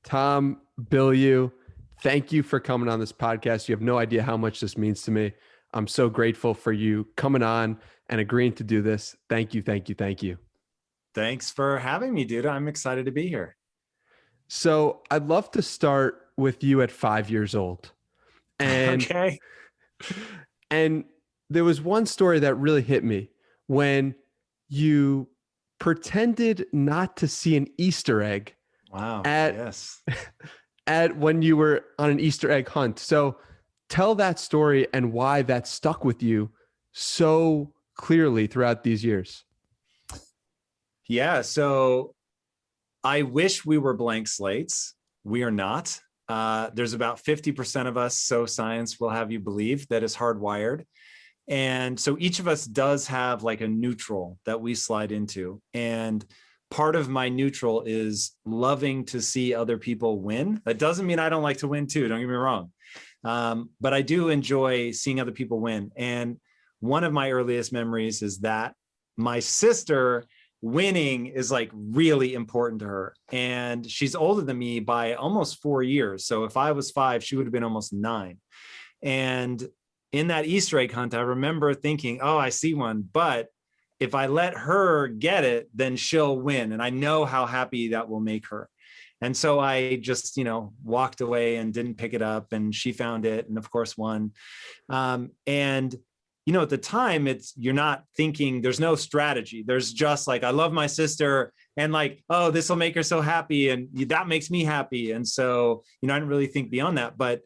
Tom, Bilyeu, thank you for coming on this podcast. You have no idea how much this means to me. I'm so grateful for you coming on and agreeing to do this. Thank you, thank you, thank you. Thanks for having me, dude. I'm excited to be here. So I'd love to start with you at 5 years old. And, okay. And there was one story that really hit me when you pretended not to see an Easter egg. Wow. Yes. At when you were on an Easter egg hunt. So tell that story and why that stuck with you so clearly throughout these years. Yeah. So I wish we were blank slates. We are not. There's about 50% of us, so science will have you believe, that is hardwired. And so each of us does have like a neutral that we slide into. And part of my neutral is loving to see other people win. That doesn't mean I don't like to win too, don't get me wrong. But I do enjoy seeing other people win. And one of my earliest memories is that my sister winning is like really important to her. And she's older than me by almost 4 years. So if I was 5, she would have been almost 9. And in that Easter egg hunt, I remember thinking, oh, I see one, but if I let her get it, then she'll win. And I know how happy that will make her. And so I just, walked away and didn't pick it up, and she found it and of course won. And at the time, you're not thinking, there's no strategy. There's just like, I love my sister and like, oh, this will make her so happy. And that makes me happy. And so, I didn't really think beyond that, but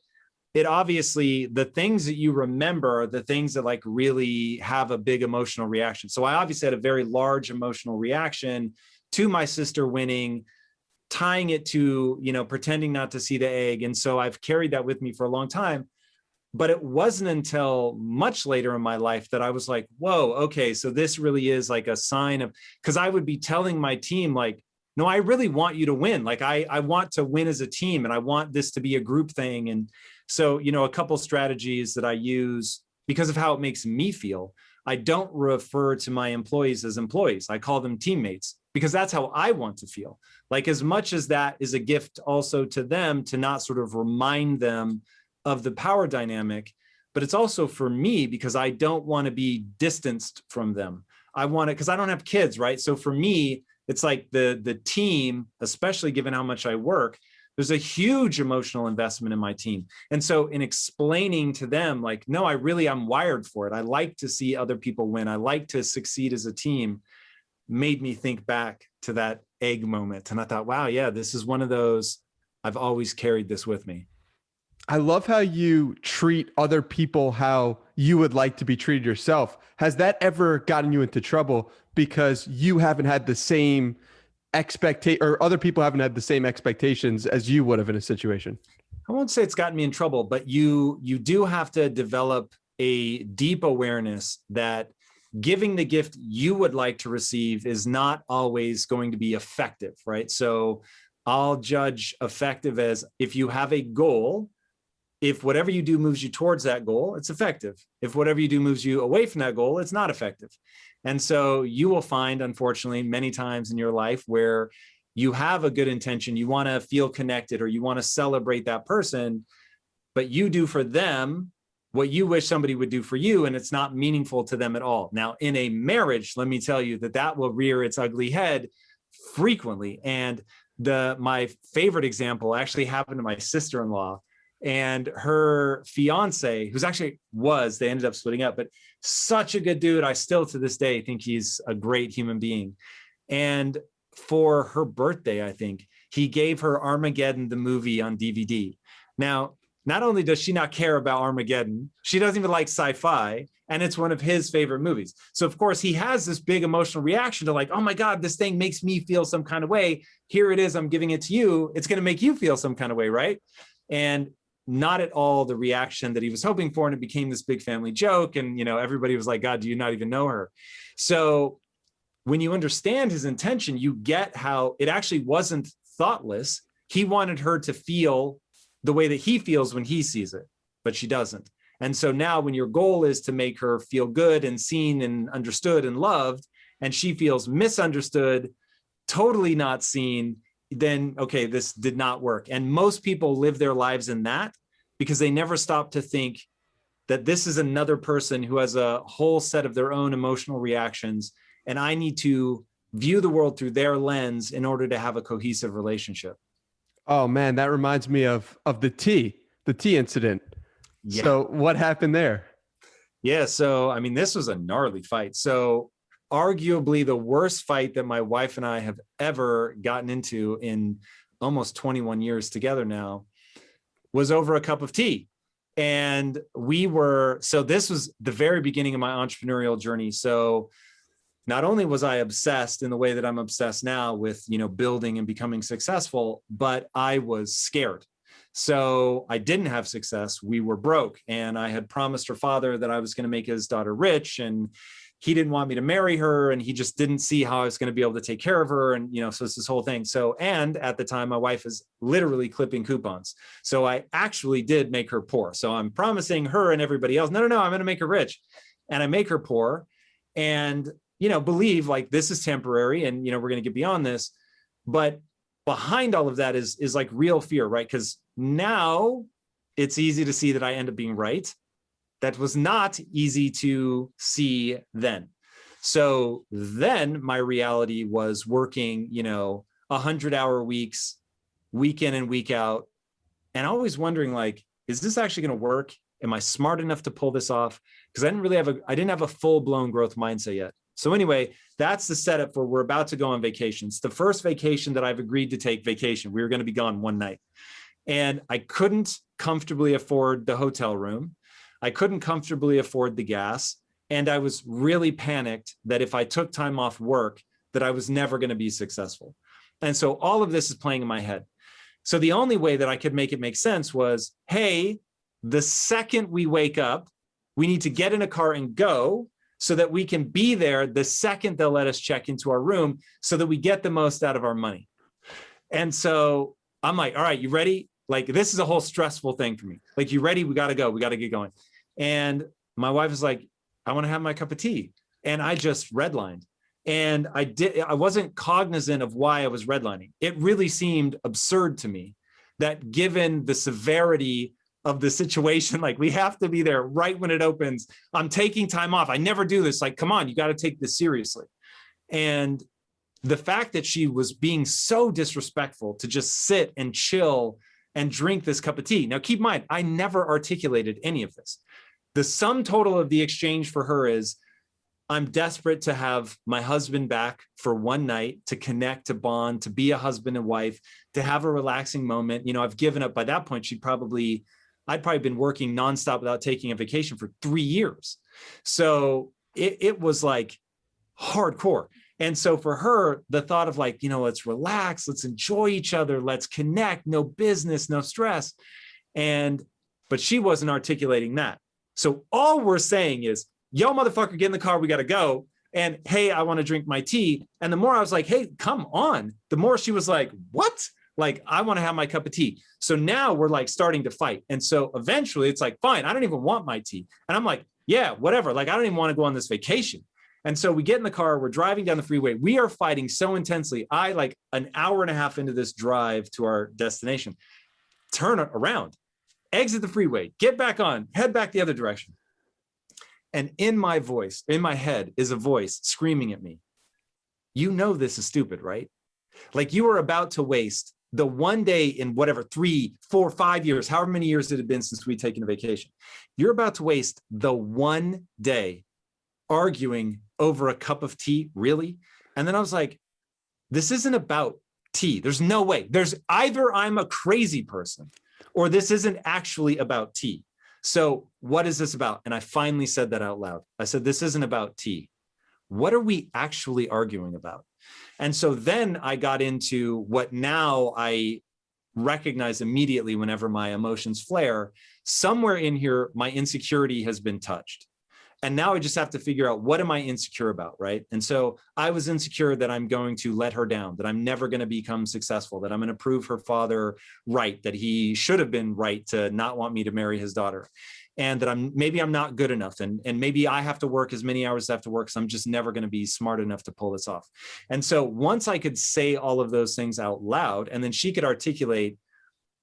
it obviously, the things that you remember are the things that like really have a big emotional reaction. So I obviously had a very large emotional reaction to my sister winning, tying it to, pretending not to see the egg. And so I've carried that with me for a long time. But it wasn't until much later in my life that I was like, whoa, okay, so this really is like a sign of, because I would be telling my team like, no, I really want you to win. Like I want to win as a team, and I want this to be a group thing. And so, a couple strategies that I use because of how it makes me feel. I don't refer to my employees as employees. I call them teammates, because that's how I want to feel. Like, as much as that is a gift also to them, to not sort of remind them of the power dynamic, but it's also for me because I don't want to be distanced from them. I want it because I don't have kids, right? So for me, it's like the team, especially given how much I work, there's a huge emotional investment in my team. And so in explaining to them, like, no, I'm wired for it. I like to see other people win. I like to succeed as a team, made me think back to that egg moment. And I thought, wow, yeah, this is one of those, I've always carried this with me. I love how you treat other people how you would like to be treated yourself. Has that ever gotten you into trouble because you haven't had the same expectation, or other people haven't had the same expectations as you would have in a situation? I won't say it's gotten me in trouble, but you do have to develop a deep awareness that giving the gift you would like to receive is not always going to be effective, right? So I'll judge effective as if you have a goal. If whatever you do moves you towards that goal, it's effective. If whatever you do moves you away from that goal, it's not effective. And so you will find, unfortunately, many times in your life where you have a good intention, you want to feel connected, or you want to celebrate that person, but you do for them what you wish somebody would do for you, and it's not meaningful to them at all. Now, in a marriage, let me tell you that will rear its ugly head frequently. And my favorite example actually happened to my sister-in-law. And her fiance, they ended up splitting up, but such a good dude. I still to this day think he's a great human being. And for her birthday, I think, he gave her Armageddon, the movie, on DVD. Now, not only does she not care about Armageddon, she doesn't even like sci-fi, and it's one of his favorite movies. So of course he has this big emotional reaction to like, oh my God, this thing makes me feel some kind of way. Here it is, I'm giving it to you. It's going to make you feel some kind of way, right? And not at all the reaction that he was hoping for. And it became this big family joke. And, everybody was like, God, do you not even know her? So when you understand his intention, you get how it actually wasn't thoughtless. He wanted her to feel the way that he feels when he sees it, but she doesn't. And so now when your goal is to make her feel good and seen and understood and loved, and she feels misunderstood, totally not seen, then okay, this did not work. And most people live their lives in that because they never stop to think that this is another person who has a whole set of their own emotional reactions, and I need to view the world through their lens in order to have a cohesive relationship. Oh man, that reminds me of the tea incident. Yeah. So what happened there? Yeah. So, I mean, this was a gnarly fight. So, arguably the worst fight that my wife and I have ever gotten into in almost 21 years together now was over a cup of tea. And so this was the very beginning of my entrepreneurial journey. So, not only was I obsessed in the way that I'm obsessed now with, building and becoming successful, but I was scared. So I didn't have success. We were broke. And I had promised her father that I was going to make his daughter rich. And he didn't want me to marry her. And he just didn't see how I was going to be able to take care of her. And, so it's this whole thing. So, and at the time, my wife is literally clipping coupons. So I actually did make her poor. So I'm promising her and everybody else, no, I'm going to make her rich. And I make her poor. And believe like this is temporary and, we're going to get beyond this. But behind all of that is like real fear, right? Because now it's easy to see that I end up being right. That was not easy to see then. So then my reality was working, 100-hour weeks, week in and week out, and always wondering like, is this actually going to work? Am I smart enough to pull this off? Because I didn't have a full-blown growth mindset yet. So anyway, that's the setup for we're about to go on vacations. The first vacation that I've agreed to take vacation. We were going to be gone one night. And I couldn't comfortably afford the hotel room. I couldn't comfortably afford the gas. And I was really panicked that if I took time off work, that I was never going to be successful. And so all of this is playing in my head. So the only way that I could make it make sense was, hey, the second we wake up, we need to get in a car and go, so that we can be there the second they'll let us check into our room so that we get the most out of our money. And so I'm like, all right, you ready? Like, this is a whole stressful thing for me. Like, you ready? We got to go. We got to get going. And my wife is like, I want to have my cup of tea. And I just redlined. And I wasn't cognizant of why I was redlining. It really seemed absurd to me that given the severity of the situation, like we have to be there right when it opens. I'm taking time off. I never do this. Like, come on, you got to take this seriously. And the fact that she was being so disrespectful to just sit and chill and drink this cup of tea. Now, keep in mind, I never articulated any of this. The sum total of the exchange for her is I'm desperate to have my husband back for one night, to connect, to bond, to be a husband and wife, to have a relaxing moment. I've given up by that point. I'd probably been working nonstop without taking a vacation for 3 years. So it was like hardcore. And so for her, the thought of like, let's relax, let's enjoy each other, let's connect, no business, no stress. But she wasn't articulating that. So all we're saying is, yo, motherfucker, get in the car, we got to go. And hey, I want to drink my tea. And the more I was like, hey, come on, the more she was like, what? Like, I want to have my cup of tea. So now we're like starting to fight. And so eventually it's like, fine, I don't even want my tea. And I'm like, yeah, whatever. Like, I don't even want to go on this vacation. And so we get in the car, we're driving down the freeway. We are fighting so intensely. I like an hour and a half into this drive to our destination, turn around, exit the freeway, get back on, head back the other direction. And in my head is a voice screaming at me. This is stupid, right? Like, you are about to waste the one day in whatever, 3, 4, 5 years, however many years it had been since we'd taken a vacation. You're about to waste the one day arguing over a cup of tea, really? And then I was like, this isn't about tea. There's no way. There's either I'm a crazy person or this isn't actually about tea. So what is this about? And I finally said that out loud. I said, this isn't about tea. What are we actually arguing about? And so then I got into what now I recognize immediately whenever my emotions flare. Somewhere in here, my insecurity has been touched. And now I just have to figure out, what am I insecure about, right? And so I was insecure that I'm going to let her down, that I'm never going to become successful, that I'm going to prove her father right, that he should have been right to not want me to marry his daughter, and that maybe I'm not good enough, and maybe I have to work as many hours as I have to work, so I'm just never going to be smart enough to pull this off. And so once I could say all of those things out loud, and then she could articulate,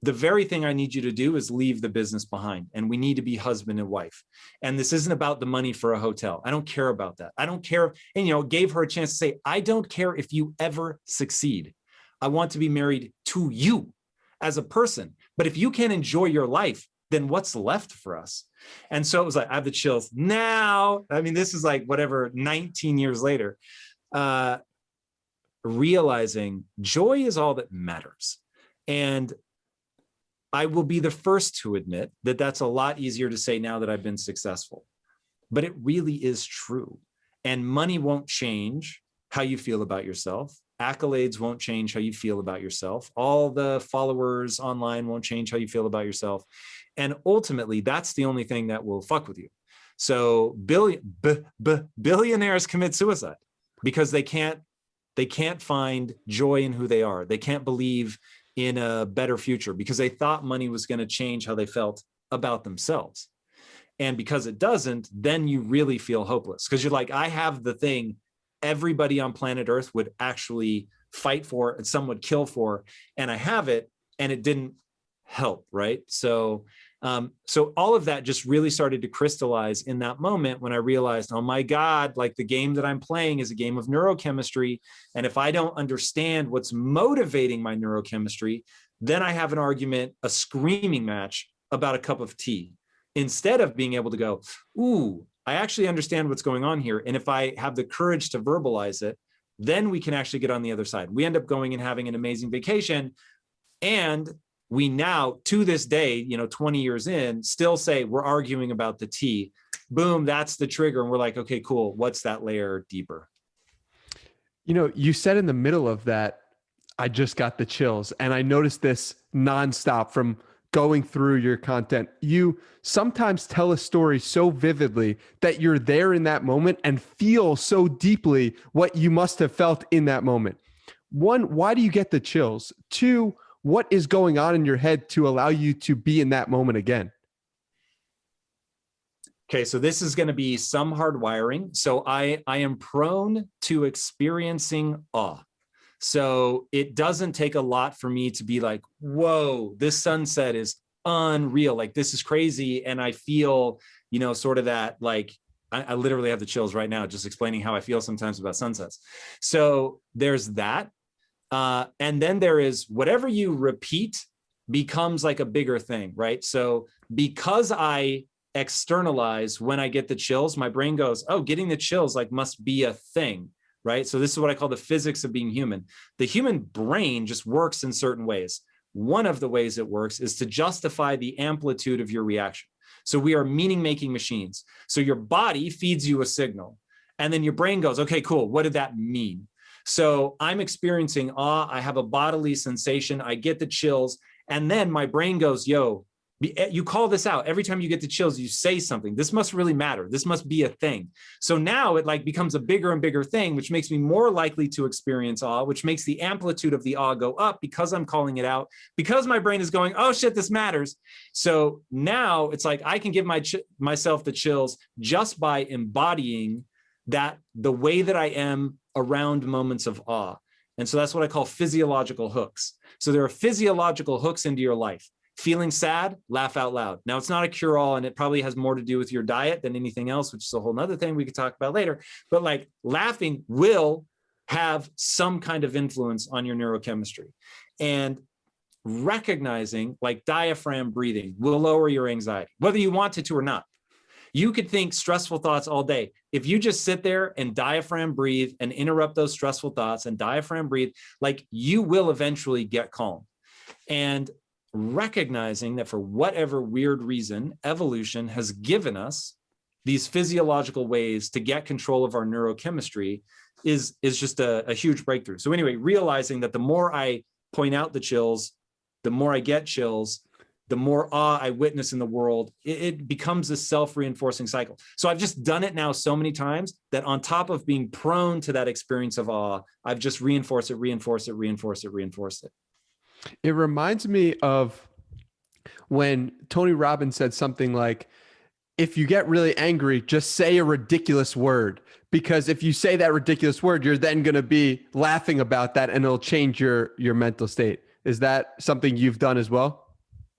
the very thing I need you to do is leave the business behind, and we need to be husband and wife. And this isn't about the money for a hotel. I don't care about that. I don't care. And, gave her a chance to say, I don't care if you ever succeed. I want to be married to you as a person. But if you can't enjoy your life, then what's left for us? And so it was like, I have the chills now. I mean, this is like whatever, 19 years later, realizing joy is all that matters. And I will be the first to admit that that's a lot easier to say now that I've been successful, but it really is true. And money won't change how you feel about yourself. Accolades won't change how you feel about yourself. All the followers online won't change how you feel about yourself. And ultimately, that's the only thing that will fuck with you. So billionaires commit suicide because they can't find joy in who they are. They can't believe in a better future because they thought money was going to change how they felt about themselves. And because it doesn't, then you really feel hopeless because you're like, I have the thing everybody on planet Earth would actually fight for and some would kill for, and I have it, and it didn't help, right? So all of that just really started to crystallize in that moment when I realized, oh my God, like the game that I'm playing is a game of neurochemistry. And if I don't understand what's motivating my neurochemistry, then I have an argument, a screaming match about a cup of tea, instead of being able to go, ooh, I actually understand what's going on here. And if I have the courage to verbalize it, then we can actually get on the other side. We end up going and having an amazing vacation. And we now, to this day, 20 years in, still say we're arguing about the tea. Boom, that's the trigger. And we're like, okay, cool. What's that layer deeper? You said in the middle of that, I just got the chills. And I noticed this nonstop from going through your content. You sometimes tell a story so vividly that you're there in that moment and feel so deeply what you must have felt in that moment. One, why do you get the chills? Two, what is going on in your head to allow you to be in that moment again? Okay, so this is going to be some hardwiring. So I am prone to experiencing awe. So it doesn't take a lot for me to be like, whoa, this sunset is unreal. Like, this is crazy. And I feel, sort of that, like, I literally have the chills right now, just explaining how I feel sometimes about sunsets. So there's that. And then there is whatever you repeat becomes like a bigger thing, right? So because I externalize when I get the chills, my brain goes, oh, getting the chills like must be a thing, right? So this is what I call the physics of being human. The human brain just works in certain ways. One of the ways it works is to justify the amplitude of your reaction. So we are meaning-making machines. So your body feeds you a signal, and then your brain goes, okay, cool, what did that mean? So I'm experiencing awe, I have a bodily sensation, I get the chills, and then my brain goes, yo, you call this out. Every time you get the chills, you say something. This must really matter. This must be a thing. So now it like becomes a bigger and bigger thing, which makes me more likely to experience awe, which makes the amplitude of the awe go up because I'm calling it out, because my brain is going, oh shit, this matters. So now it's like I can give myself the chills just by embodying that, the way that I am around moments of awe. And so that's what I call physiological hooks. So there are physiological hooks into your life. Feeling sad, laugh out loud. Now, it's not a cure-all, and it probably has more to do with your diet than anything else, which is a whole nother thing we could talk about later. But like, laughing will have some kind of influence on your neurochemistry. And recognizing, like, diaphragm breathing will lower your anxiety, whether you want it to or not. You could think stressful thoughts all day. If you just sit there and diaphragm breathe and interrupt those stressful thoughts and diaphragm breathe, like, you will eventually get calm. And recognizing that for whatever weird reason, evolution has given us these physiological ways to get control of our neurochemistry is just a huge breakthrough. So anyway, realizing that the more I point out the chills, the more I get chills, the more awe I witness in the world, it becomes a self-reinforcing cycle. So I've just done it now so many times that on top of being prone to that experience of awe, I've just reinforced it. It reminds me of when Tony Robbins said something like, if you get really angry, just say a ridiculous word. Because if you say that ridiculous word, you're then going to be laughing about that and it'll change your mental state. Is that something you've done as well?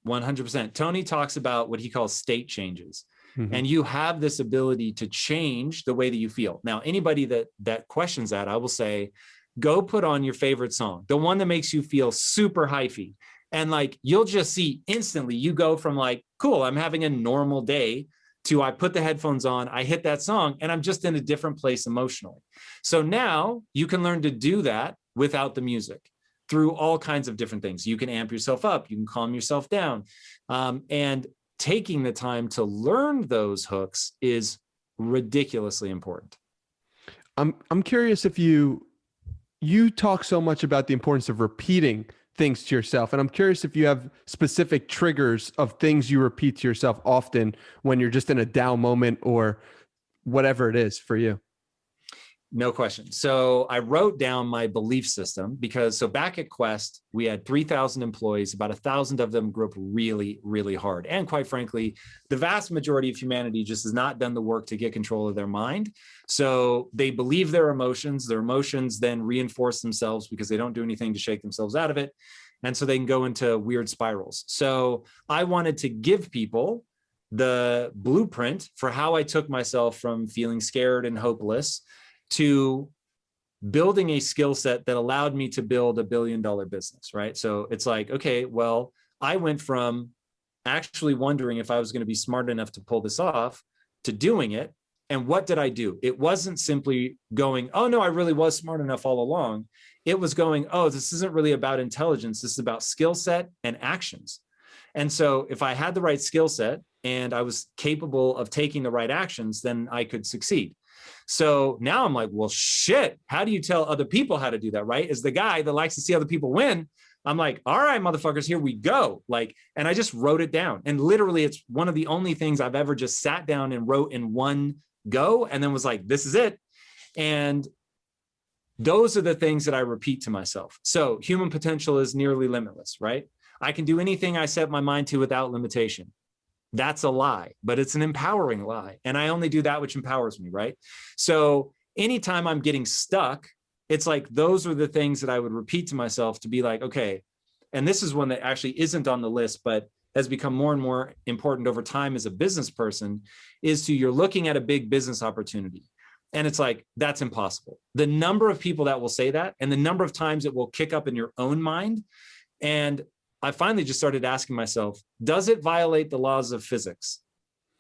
100%. Tony talks about what he calls state changes. Mm-hmm. And you have this ability to change the way that you feel. Now, anybody that questions that, I will say, go put on your favorite song, the one that makes you feel super hyphy. And like, you'll just see instantly, you go from like, cool, I'm having a normal day, to I put the headphones on, I hit that song, and I'm just in a different place emotionally. So now you can learn to do that without the music through all kinds of different things. You can amp yourself up, you can calm yourself down. And taking the time to learn those hooks is ridiculously important. I'm curious if you talk so much about the importance of repeating things to yourself. And I'm curious if you have specific triggers of things you repeat to yourself often when you're just in a down moment or whatever it is for you. No question. So I wrote down my belief system because so back at Quest, we had 3,000 employees, about 1,000 of them grew up really, really hard. And quite frankly, the vast majority of humanity just has not done the work to get control of their mind. So they believe their emotions then reinforce themselves because they don't do anything to shake themselves out of it. And so they can go into weird spirals. So I wanted to give people the blueprint for how I took myself from feeling scared and hopeless to building a skill set that allowed me to build $1 billion business, right? So it's like, okay, well, I went from actually wondering if I was going to be smart enough to pull this off to doing it. And what did I do? It wasn't simply going, oh no, I really was smart enough all along. It was going, oh, this isn't really about intelligence. This is about skill set and actions. And so if I had the right skill set and I was capable of taking the right actions, then I could succeed. So now I'm like, well, shit, how do you tell other people how to do that, right? As the guy that likes to see other people win, I'm like, all right, motherfuckers, here we go. Like, and I just wrote it down. And literally, it's one of the only things I've ever just sat down and wrote in one go and then was like, this is it. And those are the things that I repeat to myself. So human potential is nearly limitless, right? I can do anything I set my mind to without limitation. That's a lie, but it's an empowering lie. And I only do that which empowers me, right? So anytime I'm getting stuck, it's like, those are the things that I would repeat to myself to be like, okay, and this is one that actually isn't on the list, but has become more and more important over time as a business person, is to you're looking at a big business opportunity. And it's like, that's impossible. The number of people that will say that and the number of times it will kick up in your own mind. And I finally just started asking myself, does it violate the laws of physics?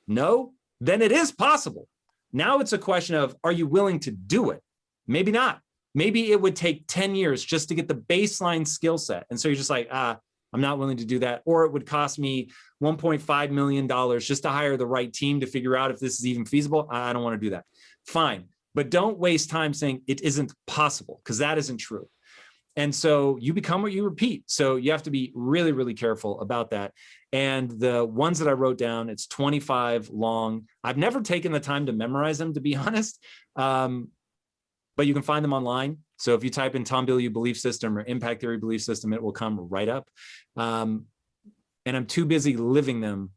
No, then it is possible. Now it's a question of, are you willing to do it? Maybe not. Maybe it would take 10 years just to get the baseline skill set. And so you're just like, I'm not willing to do that. Or it would cost me $1.5 million just to hire the right team to figure out if this is even feasible. I don't want to do that. Fine. But don't waste time saying it isn't possible, because that isn't true. And so you become what you repeat. So you have to be really, really careful about that. And the ones that I wrote down, it's 25 long. I've never taken the time to memorize them, to be honest. But you can find them online. So if you type in Tom Bilyeu belief system or impact theory belief system, it will come right up. And I'm too busy living them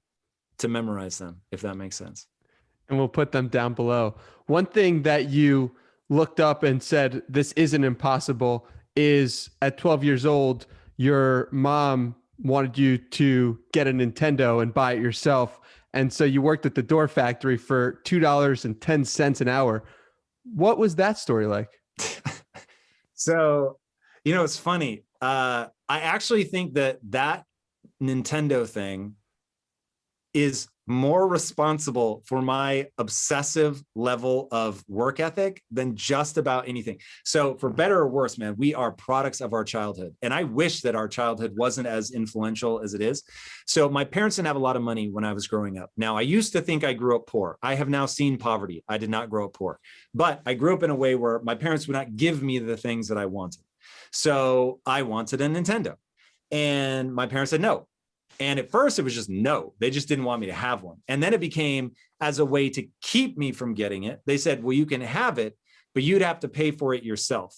to memorize them, if that makes sense. And we'll put them down below. One thing that you looked up and said, this isn't impossible, is at 12 years old, your mom wanted you to get a Nintendo and buy it yourself. And so you worked at the door factory for $2.10 an hour. What was that story like? So, it's funny. I actually think that Nintendo thing is more responsible for my obsessive level of work ethic than just about anything. So for better or worse, man, we are products of our childhood. And I wish that our childhood wasn't as influential as it is. So my parents didn't have a lot of money when I was growing up. Now, I used to think I grew up poor. I have now seen poverty. I did not grow up poor, but I grew up in a way where my parents would not give me the things that I wanted. So I wanted a Nintendo. And my parents said no. And at first it was just no, they just didn't want me to have one. And then it became as a way to keep me from getting it. They said, well, you can have it, but you'd have to pay for it yourself.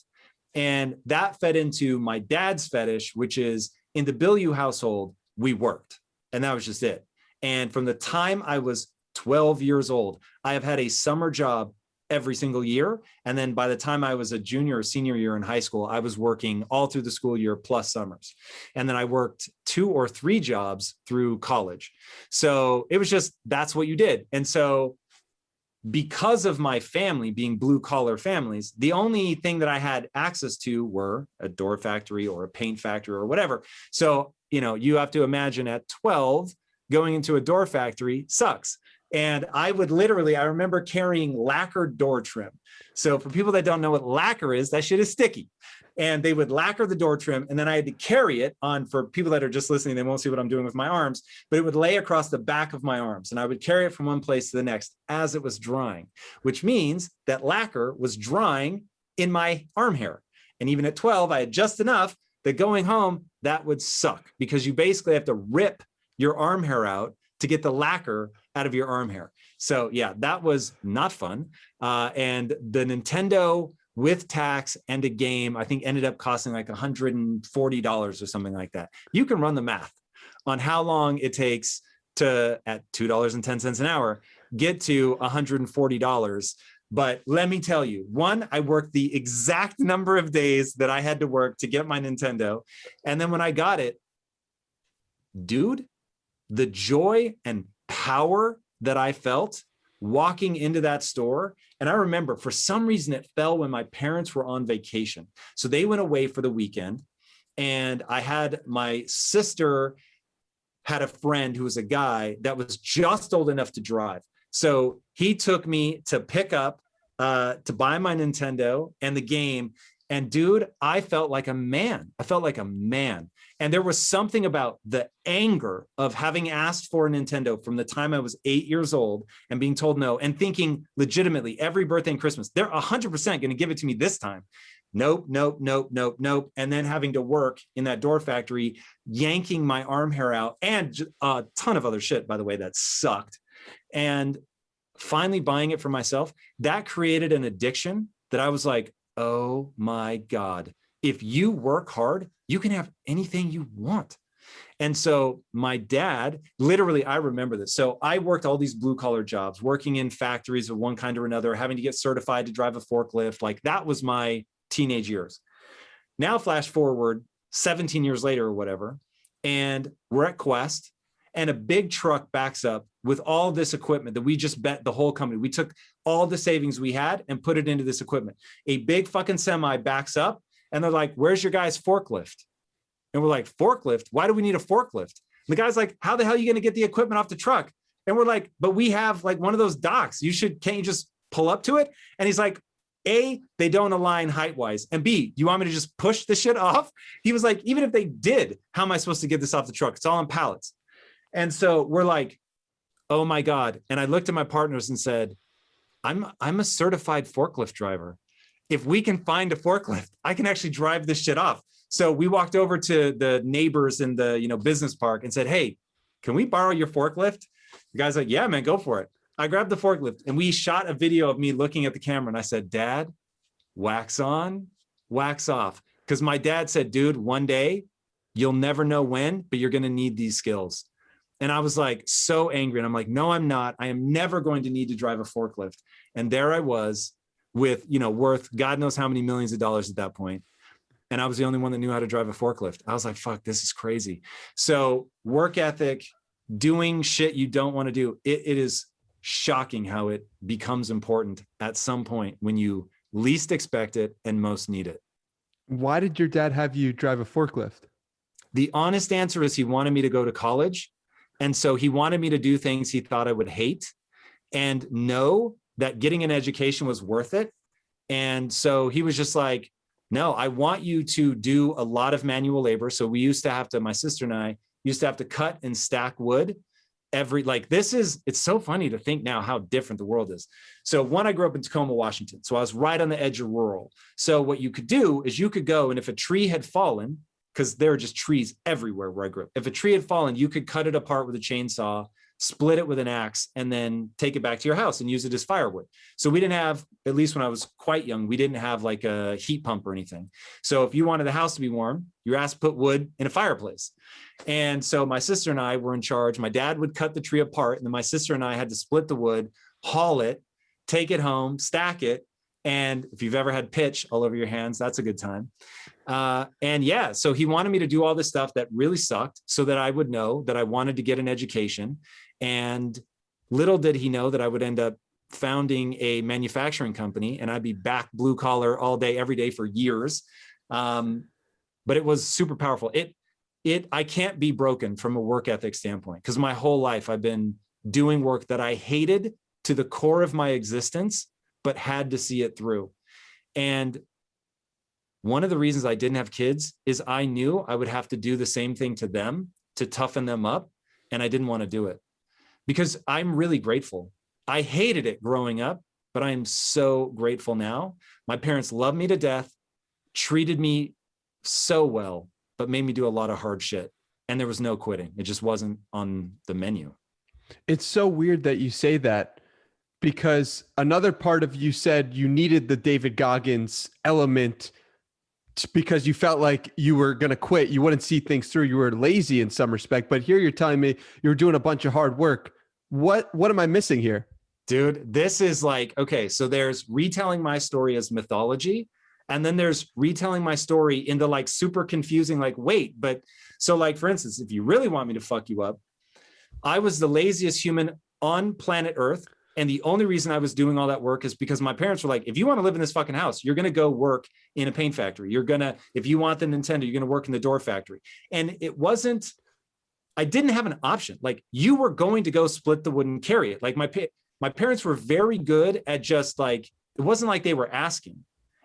And that fed into my dad's fetish, which is in the Bilyeu household, we worked, and that was just it. And from the time I was 12 years old, I have had a summer job every single year. And then by the time I was a junior or senior year in high school, I was working all through the school year plus summers. And then I worked 2 or 3 jobs through college. So it was just, that's what you did. And so because of my family being blue collar families, the only thing that I had access to were a door factory or a paint factory or whatever. So, you have to imagine at 12, going into a door factory sucks. And I remember carrying lacquered door trim. So for people that don't know what lacquer is, that shit is sticky. And they would lacquer the door trim, and then I had to carry it on. For people that are just listening, they won't see what I'm doing with my arms, but it would lay across the back of my arms, and I would carry it from one place to the next as it was drying, which means that lacquer was drying in my arm hair. And even at 12, I had just enough that going home, that would suck, because you basically have to rip your arm hair out to get the lacquer out of your arm hair. So yeah, that was not fun. And the Nintendo with tax and a game, I think ended up costing like $140 or something like that. You can run the math on how long it takes to, at $2.10 an hour, get to $140. But let me tell you, one, I worked the exact number of days that I had to work to get my Nintendo. And then when I got it, dude, the joy and power that I felt walking into that store. And I remember for some reason it fell when my parents were on vacation. So they went away for the weekend, and I had my sister had a friend who was a guy that was just old enough to drive. So he took me to pick up, to buy my Nintendo and the game. And dude, I felt like a man. And there was something about the anger of having asked for a Nintendo from the time I was 8 years old and being told no, and thinking legitimately every birthday and Christmas, they're 100% going to give it to me this time. Nope. And then having to work in that door factory, yanking my arm hair out, and a ton of other shit, by the way, that sucked. And finally buying it for myself, that created an addiction that I was like, oh my God, if you work hard, you can have anything you want. And so my dad, literally, I remember this. So I worked all these blue collar jobs, working in factories of one kind or another, having to get certified to drive a forklift. Like that was my teenage years. Now, flash forward 17 years later or whatever, and we're at Quest, and a big truck backs up with all this equipment that we just bet the whole company. We took all the savings we had and put it into this equipment. A big fucking semi backs up, and they're like, where's your guy's forklift? And we're like, forklift? Why do we need a forklift? And the guy's like, how the hell are you going to get the equipment off the truck? And we're like, but we have like one of those docks. Can't you just pull up to it? And he's like, A, they don't align height-wise. And B, you want me to just push the shit off? He was like, even if they did, how am I supposed to get this off the truck? It's all on pallets. And so we're like, oh my God. And I looked at my partners and said, I'm a certified forklift driver. If we can find a forklift, I can actually drive this shit off. So we walked over to the neighbors in the business park and said, hey, can we borrow your forklift? The guy's like, yeah, man, go for it. I grabbed the forklift and we shot a video of me looking at the camera. And I said, Dad, wax on, wax off. Because my dad said, dude, one day you'll never know when, but you're going to need these skills. And I was like, so angry. And I'm like, no, I'm not. I am never going to need to drive a forklift. And there I was with, worth God knows how many millions of dollars at that point. And I was the only one that knew how to drive a forklift. I was like, fuck, this is crazy. So work ethic, doing shit you don't want to do. It is shocking how it becomes important at some point when you least expect it and most need it. Why did your dad have you drive a forklift? The honest answer is he wanted me to go to college. And so he wanted me to do things he thought I would hate and know that getting an education was worth it. And so he was just like, no, I want you to do a lot of manual labor. So we used to have to, my sister and I used to have to cut and stack wood it's so funny to think now how different the world is. So one, I grew up in Tacoma, Washington. So I was right on the edge of rural. So what you could do is you could go, and if a tree had fallen because there are just trees everywhere where I grew up. If a tree had fallen, you could cut it apart with a chainsaw, split it with an axe, and then take it back to your house and use it as firewood. So we didn't have, at least when I was quite young, we didn't have like a heat pump or anything. So if you wanted the house to be warm, you were asked to put wood in a fireplace. And so my sister and I were in charge. My dad would cut the tree apart, and then my sister and I had to split the wood, haul it, take it home, stack it. And if you've ever had pitch all over your hands, that's a good time. And yeah, so he wanted me to do all this stuff that really sucked so that I would know that I wanted to get an education. And little did he know that I would end up founding a manufacturing company, and I'd be back blue collar all day, every day for years. But it was super powerful. I can't be broken from a work ethic standpoint, because my whole life I've been doing work that I hated to the core of my existence, but had to see it through. And one of the reasons I didn't have kids is I knew I would have to do the same thing to them to toughen them up. And I didn't want to do it because I'm really grateful. I hated it growing up, but I am so grateful now. My parents loved me to death, treated me so well, but made me do a lot of hard shit. And there was no quitting. It just wasn't on the menu. It's so weird that you say that, because another part of you said you needed the David Goggins element because you felt like you were going to quit. You wouldn't see things through. You were lazy in some respect, but here you're telling me you were doing a bunch of hard work. What am I missing here? Dude, this is like, okay, so there's retelling my story as mythology. And then there's retelling my story into like super confusing, like, wait, but so like, for instance, if you really want me to fuck you up, I was the laziest human on planet Earth. And the only reason I was doing all that work is because my parents were like, if you want to live in this fucking house, you're going to go work in a paint factory. You're going to, if you want the Nintendo, you're going to work in the door factory. And it wasn't, I didn't have an option. Like, you were going to go split the wood and carry it. Like my parents were very good at just like, it wasn't like they were asking.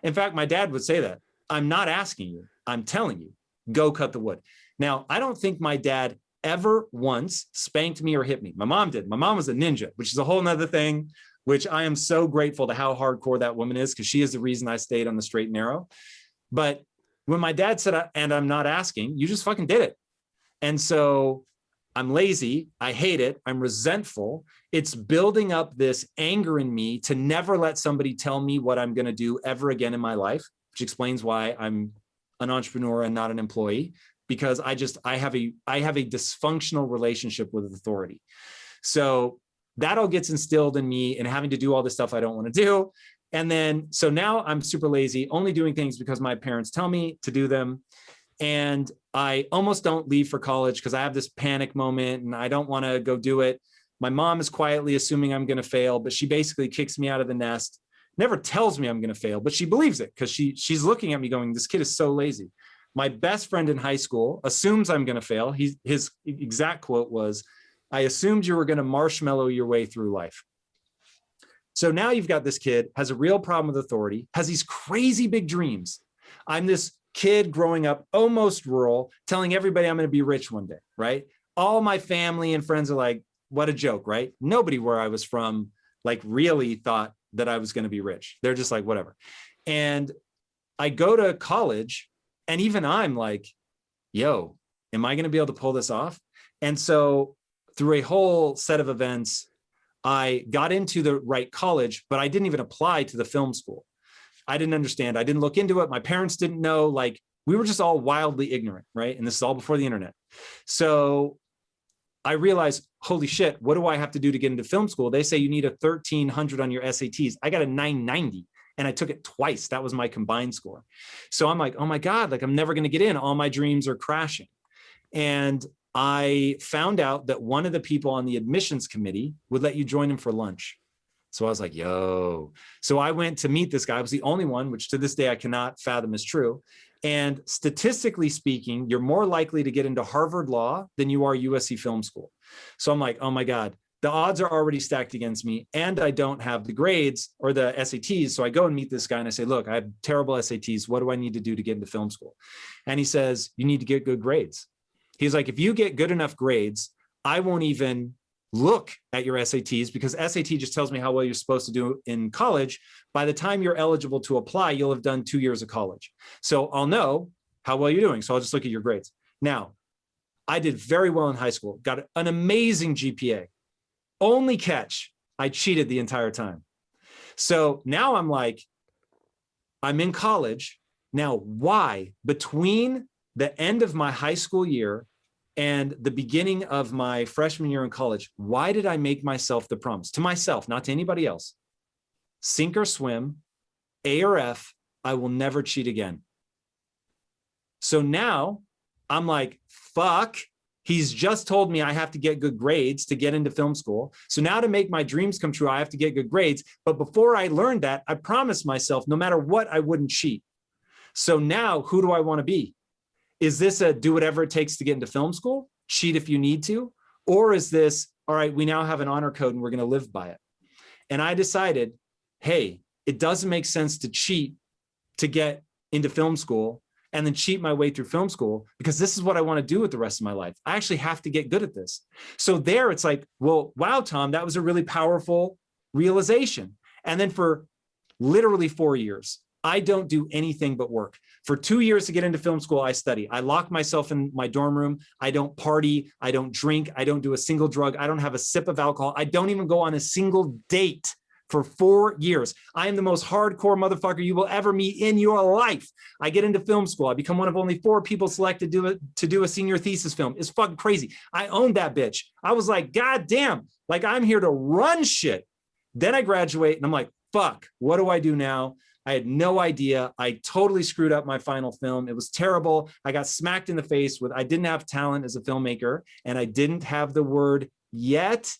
In fact, my dad would say that, I'm not asking you, I'm telling you, go cut the wood. Now, I don't think my dad ever once spanked me or hit me. My mom did. My mom was a ninja, which is a whole nother thing, which I am so grateful to how hardcore that woman is, because she is the reason I stayed on the straight and narrow. But when my dad said, and I'm not asking, you just fucking did it. And so I'm lazy. I hate it. I'm resentful. It's building up this anger in me to never let somebody tell me what I'm going to do ever again in my life, which explains why I'm an entrepreneur and not an employee, because I have a dysfunctional relationship with authority. So that all gets instilled in me and having to do all this stuff I don't want to do. And then, so now I'm super lazy, only doing things because my parents tell me to do them. And I almost don't leave for college because I have this panic moment and I don't want to go do it. My mom is quietly assuming I'm going to fail, but she basically kicks me out of the nest, never tells me I'm going to fail, but she believes it because she's looking at me going, this kid is so lazy. My best friend in high school assumes I'm going to fail. His exact quote was, I assumed you were going to marshmallow your way through life. So now you've got this kid, has a real problem with authority, has these crazy big dreams. I'm this kid growing up almost rural, telling everybody I'm going to be rich one day, right? All my family and friends are like, what a joke, right? Nobody where I was from like really thought that I was going to be rich. They're just like, whatever. And I go to college, and even I'm like, yo, am I going to be able to pull this off? And so through a whole set of events, I got into the right college, but I didn't even apply to the film school. I didn't understand. I didn't look into it. My parents didn't know. Like, we were just all wildly ignorant, right? And this is all before the internet. So I realized, holy shit, what do I have to do to get into film school? They say you need a 1300 on your SATs. I got a 990. And I took it twice. That was my combined score. So I'm like, oh my God, like I'm never going to get in. All my dreams are crashing. And I found out that one of the people on the admissions committee would let you join him for lunch. So I was like, yo. So I went to meet this guy. I was the only one, which to this day I cannot fathom is true. And statistically speaking, you're more likely to get into Harvard Law than you are USC Film School. So I'm like, oh my God. The odds are already stacked against me, and I don't have the grades or the SATs. So I go and meet this guy and I say, look, I have terrible SATs. What do I need to do to get into film school? And he says, you need to get good grades. He's like, if you get good enough grades, I won't even look at your SATs, because SAT just tells me how well you're supposed to do in college. By the time you're eligible to apply, you'll have done 2 years of college. So I'll know How well are you doing? So I'll just look at your grades. Now, I did very well in high school, got an amazing GPA. Only catch, I cheated the entire time. So now I'm like, I'm in college. Now, why? Between the end of my high school year and the beginning of my freshman year in college, why did I make myself the promise? To myself, not to anybody else. Sink or swim, A or F, I will never cheat again. So now I'm like, fuck, he's just told me I have to get good grades to get into film school. So now to make my dreams come true, I have to get good grades. But before I learned that, I promised myself no matter what, I wouldn't cheat. So now who do I want to be? Is this a do whatever it takes to get into film school? Cheat if you need to? Or is this, all right, we now have an honor code and we're going to live by it? And I decided, hey, it doesn't make sense to cheat to get into film school and then cheat my way through film school, because this is what I want to do with the rest of my life. I actually have to get good at this. So there it's like, well, wow, Tom, that was a really powerful realization. And then for literally 4 years, I don't do anything but work. For 2 years to get into film school, I study. I lock myself in my dorm room. I don't party. I don't drink. I don't do a single drug. I don't have a sip of alcohol. I don't even go on a single date for 4 years. I am the most hardcore motherfucker you will ever meet in your life. I get into film school. I become one of only 4 people selected to do a senior thesis film. It's fucking crazy. I owned that bitch. I was like, God damn, like I'm here to run shit. Then I graduate and I'm like, fuck, what do I do now? I had no idea. I totally screwed up my final film. It was terrible. I got smacked in the face with, I didn't have talent as a filmmaker and I didn't have the word yet.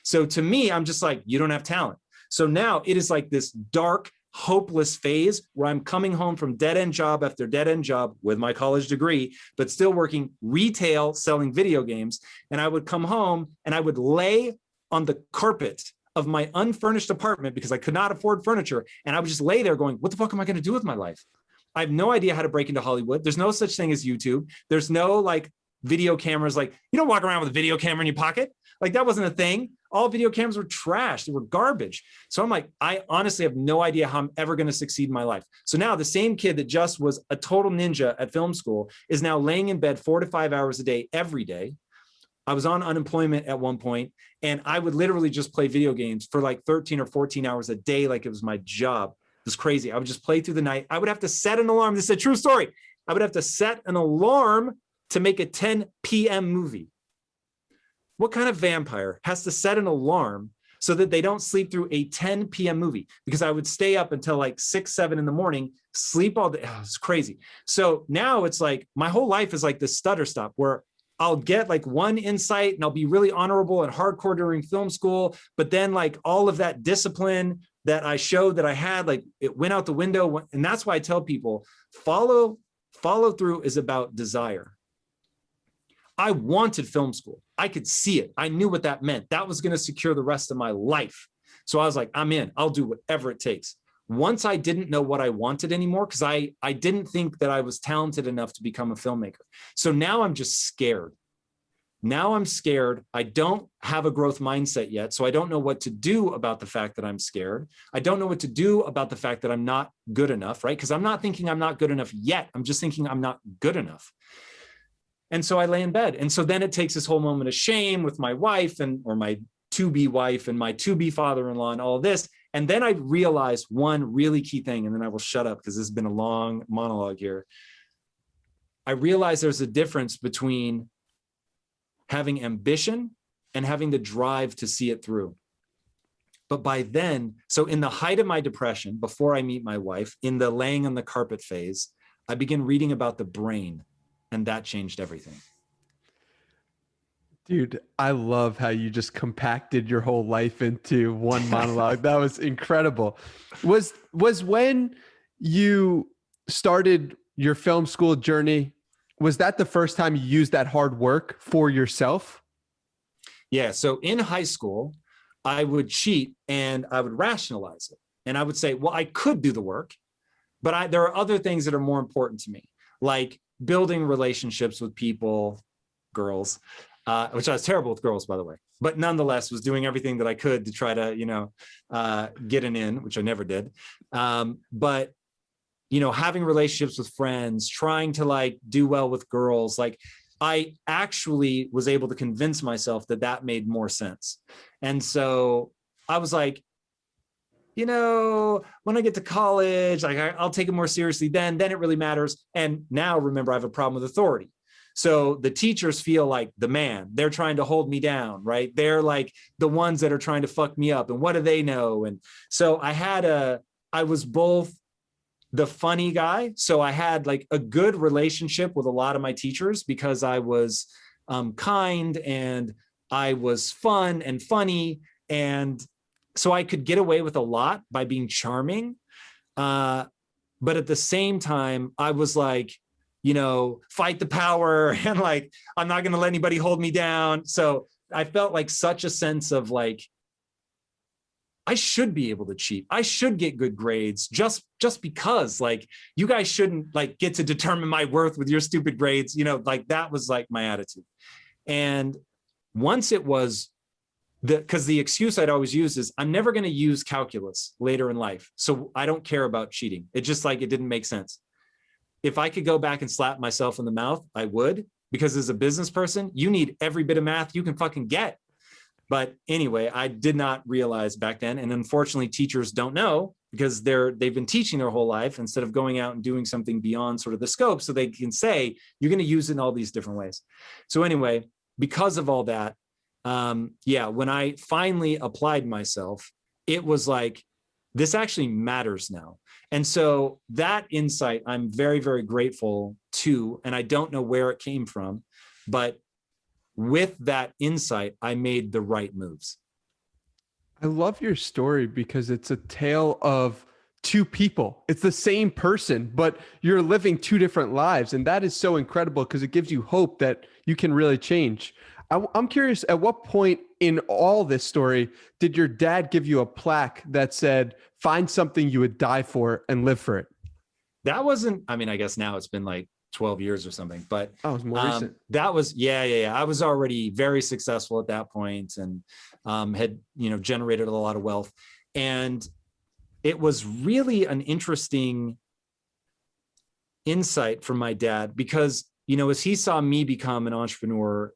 So to me, I'm just like, you don't have talent. So now it is like this dark, hopeless phase where I'm coming home from dead end job after dead end job with my college degree, but still working retail, selling video games. And I would come home and I would lay on the carpet of my unfurnished apartment because I could not afford furniture. And I would just lay there going, what the fuck am I going to do with my life? I have no idea how to break into Hollywood. There's no such thing as YouTube. There's no like video cameras. Like you don't walk around with a video camera in your pocket. Like that wasn't a thing. All video cameras were trash. They were garbage. So I'm like, I honestly have no idea how I'm ever going to succeed in my life. So now the same kid that just was a total ninja at film school is now laying in bed 4 to 5 hours a day, every day. I was on unemployment at one point, and I would literally just play video games for like 13 or 14 hours a day, like it was my job. It was crazy. I would just play through the night. I would have to set an alarm. This is a true story. I would have to set an alarm to make a 10 p.m. movie. What kind of vampire has to set an alarm so that they don't sleep through a 10 p.m. movie? Because I would stay up until like 6, 7 in the morning, sleep all day. Oh, it's crazy. So now it's like my whole life is like this stutter stop where I'll get like one insight and I'll be really honorable and hardcore during film school. But then like all of that discipline that I showed that I had, like it went out the window. And that's why I tell people follow through is about desire. I wanted film school. I could see it. I knew what that meant. That was going to secure the rest of my life. So I was like, I'm in. I'll do whatever it takes. Once I didn't know what I wanted anymore, because I didn't think that I was talented enough to become a filmmaker. So now I'm just scared. Now I'm scared. I don't have a growth mindset yet. So I don't know what to do about the fact that I'm scared. I don't know what to do about the fact that I'm not good enough, right? Because I'm not thinking I'm not good enough yet. I'm just thinking I'm not good enough. And so I lay in bed. And so then it takes this whole moment of shame with my wife or my to-be wife and my to-be father-in-law and all of this. And then I realized one really key thing, and then I will shut up because this has been a long monologue here. I realized there's a difference between having ambition and having the drive to see it through. But by then, so in the height of my depression, before I meet my wife, in the laying on the carpet phase, I begin reading about the brain, and that changed everything. Dude, I love how you just compacted your whole life into one monologue. That was incredible. Was when you started your film school journey, was that the first time you used that hard work for yourself? Yeah. So in high school, I would cheat and I would rationalize it. And I would say, well, I could do the work, but there are other things that are more important to me, like building relationships with people, girls, which I was terrible with girls, by the way, but nonetheless was doing everything that I could to try to, get an in, which I never did. But having relationships with friends, trying to like do well with girls, like I actually was able to convince myself that that made more sense. And so I was like, when I get to college, like I'll take it more seriously then it really matters. And now remember, I have a problem with authority. So the teachers feel like the man, they're trying to hold me down, right? They're like the ones that are trying to fuck me up. And what do they know? And so I was both the funny guy. So I had like a good relationship with a lot of my teachers because I was kind and I was fun and funny. And so I could get away with a lot by being charming. But at the same time, I was like, fight the power and like, I'm not going to let anybody hold me down. So I felt like such a sense of like, I should be able to cheat. I should get good grades just because like you guys shouldn't like get to determine my worth with your stupid grades. Like that was like my attitude. And once it was because the excuse I'd always use is I'm never going to use calculus later in life. So I don't care about cheating. It just like, it didn't make sense. If I could go back and slap myself in the mouth, I would, because as a business person, you need every bit of math you can fucking get. But anyway, I did not realize back then. And unfortunately, teachers don't know because they've been teaching their whole life instead of going out and doing something beyond sort of the scope. So they can say, you're going to use it in all these different ways. So anyway, because of all that, when I finally applied myself, it was like, this actually matters now. And so that insight, I'm very, very grateful to, and I don't know where it came from, but with that insight, I made the right moves. I love your story because it's a tale of two people. It's the same person, but you're living two different lives. And that is so incredible because it gives you hope that you can really change. I'm curious, at what point in all this story did your dad give you a plaque that said, find something you would die for and live for it? That wasn't, I guess now it's been like 12 years or something, but oh, it was more recent. That was, yeah. I was already very successful at that point and had, generated a lot of wealth. And it was really an interesting insight from my dad because, as he saw me become an entrepreneur,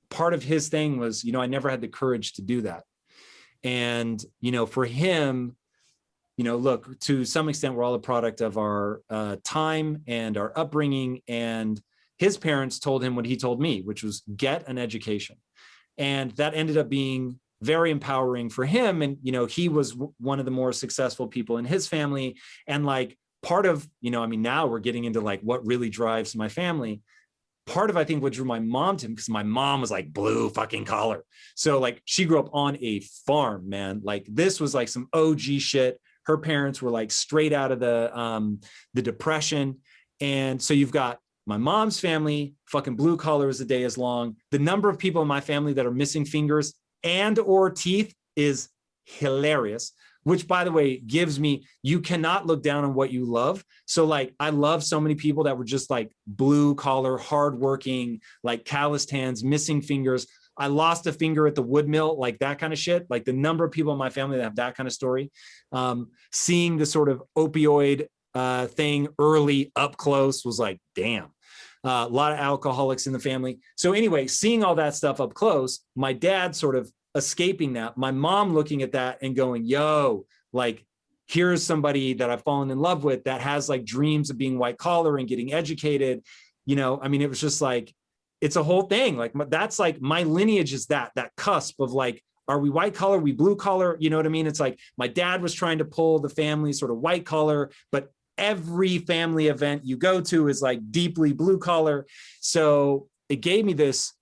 part of his thing was, I never had the courage to do that. And, for him, look, to some extent, we're all a product of our time and our upbringing. And his parents told him what he told me, which was get an education. And that ended up being very empowering for him. And, he was one of the more successful people in his family. And like part of, now we're getting into like what really drives my family. Part of, I think, what drew my mom to him, because my mom was like blue fucking collar. So like she grew up on a farm, man. Like this was like some OG shit. Her parents were like straight out of the Depression. And so you've got my mom's family, fucking blue collar as the day is long. The number of people in my family that are missing fingers and or teeth is hilarious, which by the way, gives me, you cannot look down on what you love. So like, I love so many people that were just like blue collar, hardworking, like calloused hands, missing fingers. I lost a finger at the wood mill, like that kind of shit. Like the number of people in my family that have that kind of story, seeing the sort of opioid thing early up close was like, damn. A lot of alcoholics in the family. So anyway, seeing all that stuff up close, my dad sort of escaping that, my mom looking at that and going, yo, like, here's somebody that I've fallen in love with that has like dreams of being white collar and getting educated. It was just like, it's a whole thing. Like that's like my lineage is that cusp of like, are we white collar? Are we blue collar? You know what I mean? It's like my dad was trying to pull the family sort of white collar, but every family event you go to is like deeply blue collar. So it gave me this,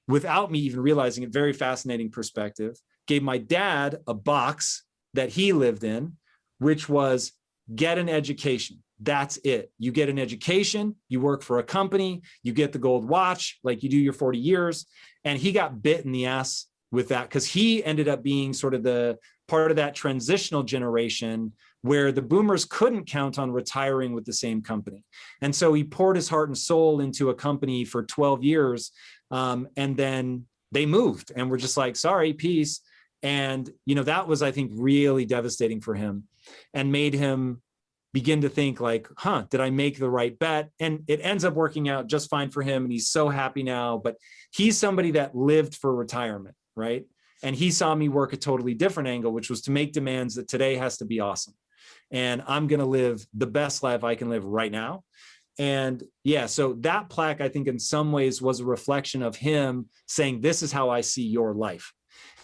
without me even realizing it, very fascinating perspective. Gave my dad a box that he lived in, which was get an education. That's it. You get an education, you work for a company, you get the gold watch, like you do your 40 years. And he got bit in the ass with that because he ended up being sort of the part of that transitional generation where the boomers couldn't count on retiring with the same company. And so he poured his heart and soul into a company for 12 years. And then they moved and were just like, sorry, peace. And, that was, I think, really devastating for him and made him begin to think like, did I make the right bet? And it ends up working out just fine for him. And he's so happy now, but he's somebody that lived for retirement, right? And he saw me work a totally different angle, which was to make demands that today has to be awesome. And I'm going to live the best life I can live right now. And yeah, so that plaque, I think in some ways was a reflection of him saying, this is how I see your life.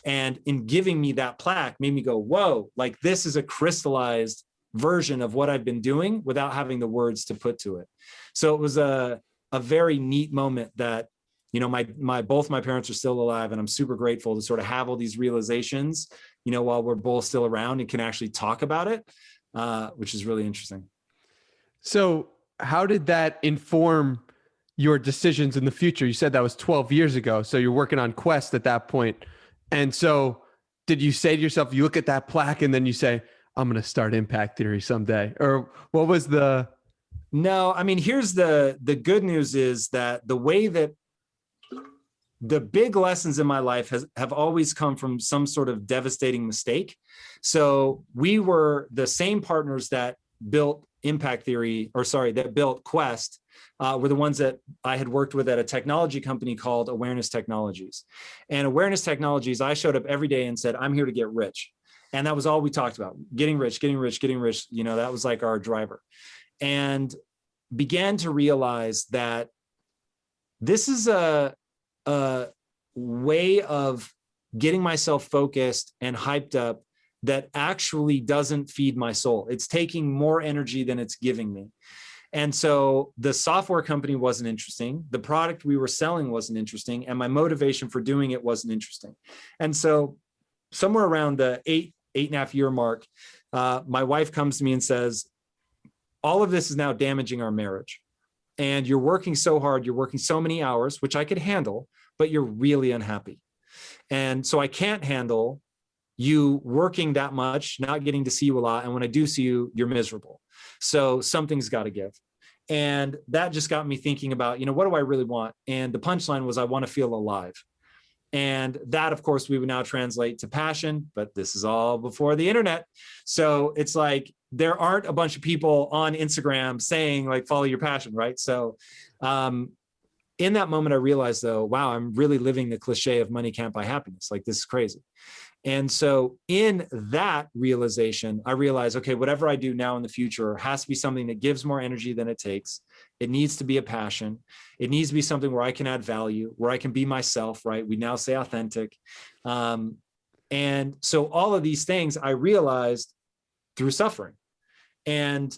And in giving me that plaque made me go, whoa, like this is a crystallized version of what I've been doing without having the words to put to it. So it was a very neat moment that, you know, both my parents are still alive, and I'm super grateful to sort of have all these realizations, you know, while we're both still around and can actually talk about it, which is really interesting. So how did that inform your decisions in the future? You said that was 12 years ago. So you're working on Quest at that point. And so did you say to yourself, you look at that plaque and then you say, I'm going to start impact theory someday? Or what was the... No, I mean, here's the good news is that the way that the big lessons in my life have always come from some sort of devastating mistake. So we were the same partners that built that built Quest, were the ones that I had worked with at a technology company called Awareness Technologies. And Awareness Technologies, I showed up every day and said, I'm here to get rich. And that was all we talked about, getting rich, getting rich, getting rich. You know, that was like our driver. And began to realize that this is a way of getting myself focused and hyped up that actually doesn't feed my soul. It's taking more energy than it's giving me. And so the software company wasn't interesting. The product we were selling wasn't interesting. And my motivation for doing it wasn't interesting. And so somewhere around the 8.5 year mark, my wife comes to me and says, all of this is now damaging our marriage. And you're working so hard, you're working so many hours, which I could handle, but you're really unhappy. And so I can't handle you working that much, not getting to see you a lot. And when I do see you, you're miserable. So something's got to give. And that just got me thinking about, you know, what do I really want? And the punchline was, I want to feel alive. And that, of course, we would now translate to passion, but this is all before the internet. So it's like, there aren't a bunch of people on Instagram saying like, follow your passion, right? So in that moment, I realized though, wow, I'm really living the cliche of money can't buy happiness. Like, this is crazy. And so in that realization, I realized, okay, whatever I do now in the future has to be something that gives more energy than it takes. It needs to be a passion. It needs to be something where I can add value, where I can be myself, right? We now say authentic. And so all of these things I realized through suffering. And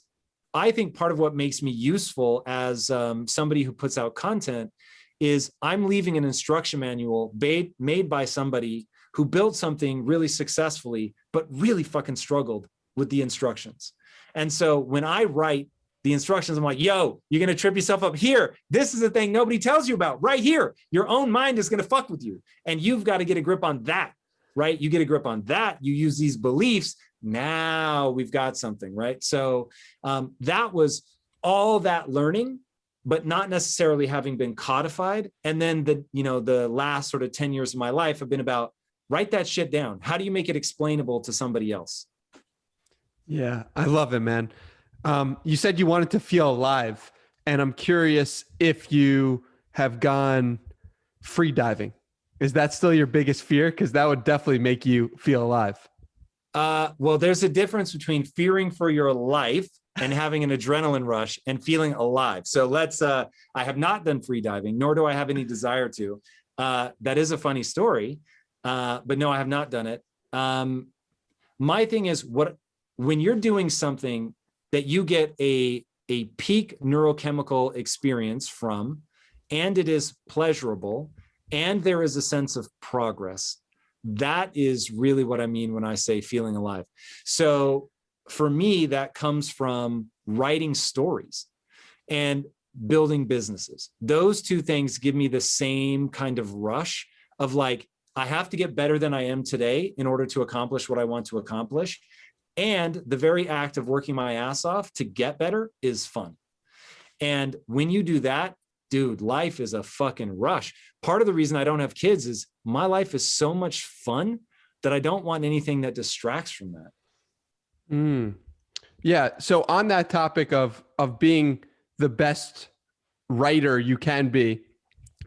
I think part of what makes me useful as somebody who puts out content is I'm leaving an instruction manual made by somebody who built something really successfully, but really fucking struggled with the instructions. And so when I write the instructions, I'm like, yo, you're going to trip yourself up here. This is the thing nobody tells you about right here. Your own mind is going to fuck with you. And you've got to get a grip on that, right? You get a grip on that. You use these beliefs. Now we've got something, right? So that was all that learning, but not necessarily having been codified. And then the last sort of 10 years of my life have been about, write that shit down. How do you make it explainable to somebody else? Yeah, I love it, man. You said you wanted to feel alive, and I'm curious if you have gone free diving. Is that still your biggest fear? Because that would definitely make you feel alive. Well, there's a difference between fearing for your life and having an adrenaline rush and feeling alive. So I have not done free diving, nor do I have any desire to. That is a funny story. But no, I have not done it. My thing is, when you're doing something that you get a peak neurochemical experience from, and it is pleasurable, and there is a sense of progress, that is really what I mean when I say feeling alive. So for me, that comes from writing stories and building businesses. Those two things give me the same kind of rush of like, I have to get better than I am today in order to accomplish what I want to accomplish. And the very act of working my ass off to get better is fun. And when you do that, dude, life is a fucking rush. Part of the reason I don't have kids is my life is so much fun that I don't want anything that distracts from that. Yeah. So on that topic of being the best writer you can be,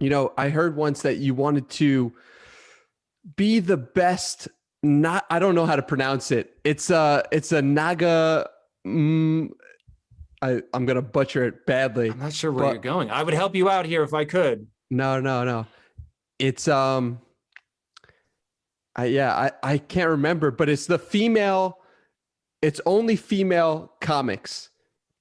I heard once that you wanted to be the best. Not, I don't know how to pronounce it. It's a Naga. I'm gonna butcher it badly, I'm not sure where you're but going. I would help you out here if I could. no, no, no. It's I can't remember, but it's the female. It's only female comics,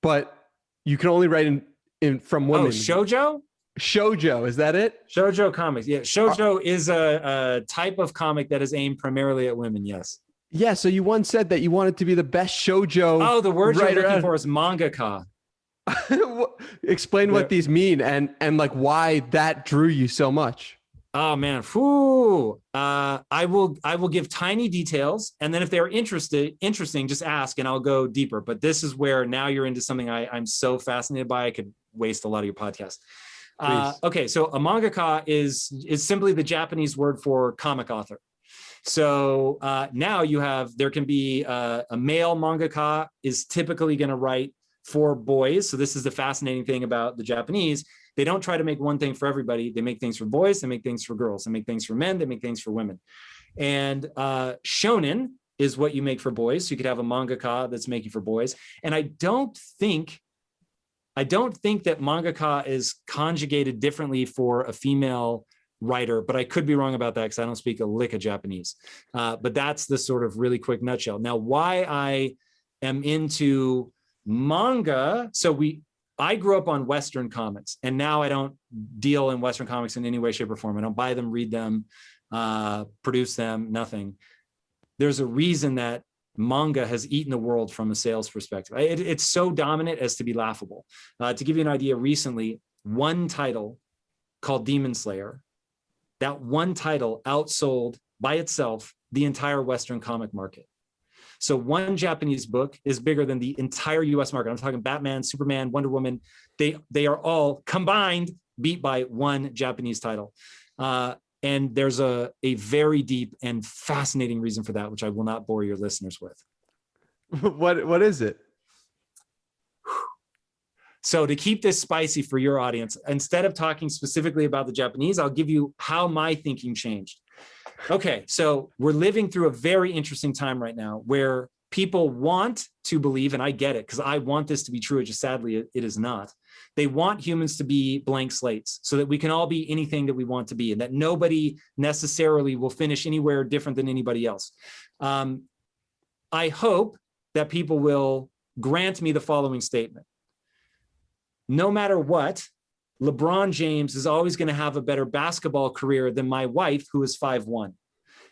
but you can only write in from Oh, women. shoujo? Shoujo, is that it? Shoujo comics. Yeah, shoujo is a type of comic that is aimed primarily at women. Yes. Yeah. So you once said that you wanted to be the best shoujo Oh, the word you're writer. looking for is mangaka. Explain what these mean and like why that drew you so much. Oh man, whoo! I will give tiny details, and then if they're interesting, just ask, and I'll go deeper. But this is where now you're into something I'm so fascinated by. I could waste a lot of your podcast. Okay, so a mangaka is simply the Japanese word for comic author. So now there can be a male mangaka is typically going to write for boys. So this is the fascinating thing about the Japanese. They don't try to make one thing for everybody. They make things for boys, they make things for girls, they make things for men, they make things for women. And shonen is what you make for boys. So you could have a mangaka that's making for boys. And I don't think that mangaka is conjugated differently for a female writer, but I could be wrong about that because I don't speak a lick of Japanese. But that's the sort of really quick nutshell. Now, why I am into manga. I grew up on Western comics, and now I don't deal in Western comics in any way, shape, or form. I don't buy them, read them, produce them, nothing. There's a reason that manga has eaten the world from a sales perspective. It's so dominant as to be laughable. To give you an idea, recently, one title called Demon Slayer, that one title outsold by itself the entire Western comic market. So one Japanese book is bigger than the entire US market. I'm talking Batman, Superman, Wonder Woman. They are all combined beat by one Japanese title. And there's a very deep and fascinating reason for that, which I will not bore your listeners with. What is it? So to keep this spicy for your audience, instead of talking specifically about the Japanese, I'll give you how my thinking changed. Okay, so we're living through a very interesting time right now where people want to believe, and I get it because I want this to be true, just sadly it is not. They want humans to be blank slates so that we can all be anything that we want to be and that nobody necessarily will finish anywhere different than anybody else. I hope that people will grant me the following statement. No matter what, LeBron James is always going to have a better basketball career than my wife, who is 5'1".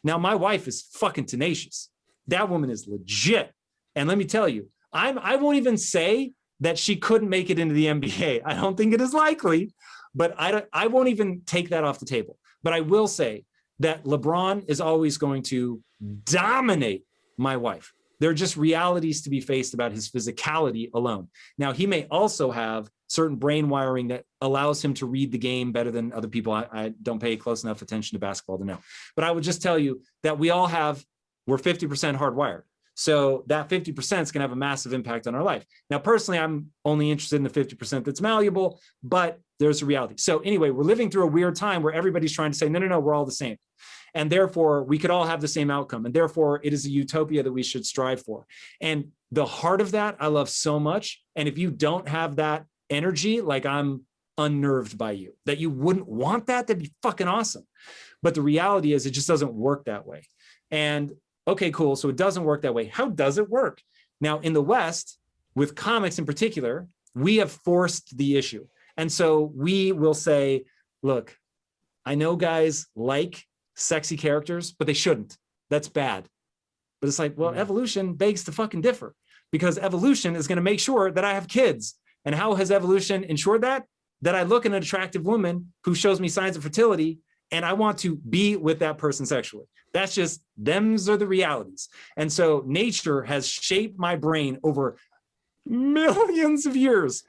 Now, my wife is fucking tenacious. That woman is legit. And let me tell you, I won't even say that she couldn't make it into the NBA. I don't think it is likely, but I won't even take that off the table. But I will say that LeBron is always going to dominate my wife. There are just realities to be faced about his physicality alone. Now, he may also have certain brain wiring that allows him to read the game better than other people. I don't pay close enough attention to basketball to know. But I would just tell you that we're 50% hardwired. So that 50% is going to have a massive impact on our life. Now, personally, I'm only interested in the 50% that's malleable, but there's a reality. So anyway, we're living through a weird time where everybody's trying to say, no, we're all the same. And therefore, we could all have the same outcome. And therefore, it is a utopia that we should strive for. And the heart of that, I love so much. And if you don't have that energy, like I'm unnerved by you, that you wouldn't want that, that'd be fucking awesome. But the reality is it just doesn't work that way. And okay, cool. So it doesn't work that way. How does it work? Now, in the West, with comics in particular, we have forced the issue. And so we will say, look, I know guys like sexy characters, but they shouldn't. That's bad. But it's like, well, evolution begs to fucking differ because evolution is going to make sure that I have kids. And how has evolution ensured that? That I look at an attractive woman who shows me signs of fertility and I want to be with that person sexually. That's just, them's are the realities. And so nature has shaped my brain over millions of years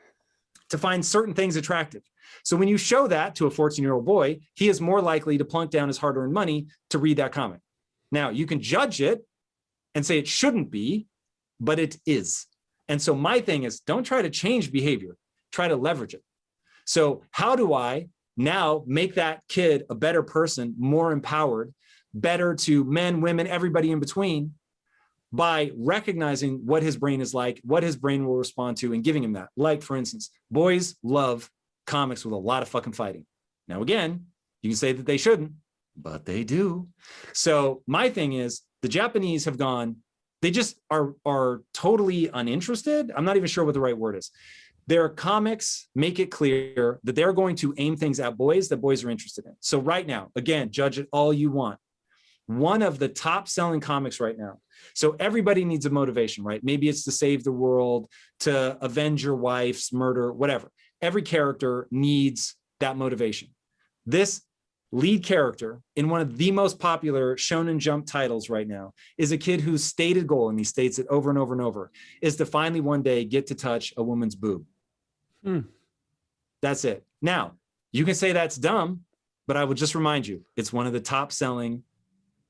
to find certain things attractive. So when you show that to a 14-year-old boy, he is more likely to plunk down his hard-earned money to read that comic. Now, you can judge it and say it shouldn't be, but it is. And so my thing is, don't try to change behavior, try to leverage it. So how do I now make that kid a better person, more empowered, better to men, women, everybody in between, by recognizing what his brain is like, what his brain will respond to, and giving him that. Like, for instance, boys love comics with a lot of fucking fighting. Now, again, you can say that they shouldn't, but they do. So my thing is, the Japanese have gone, they just are totally uninterested. I'm not even sure what the right word is. Their comics make it clear that they're going to aim things at boys that boys are interested in. So right now, again, judge it all you want. One of the top selling comics right now. So everybody needs a motivation, right? Maybe it's to save the world, to avenge your wife's murder, whatever. Every character needs that motivation. This lead character in one of the most popular Shonen Jump titles right now is a kid whose stated goal, and he states it over and over and over, is to finally one day get to touch a woman's boob. That's it. Now, you can say that's dumb, but I would just remind you, it's one of the top selling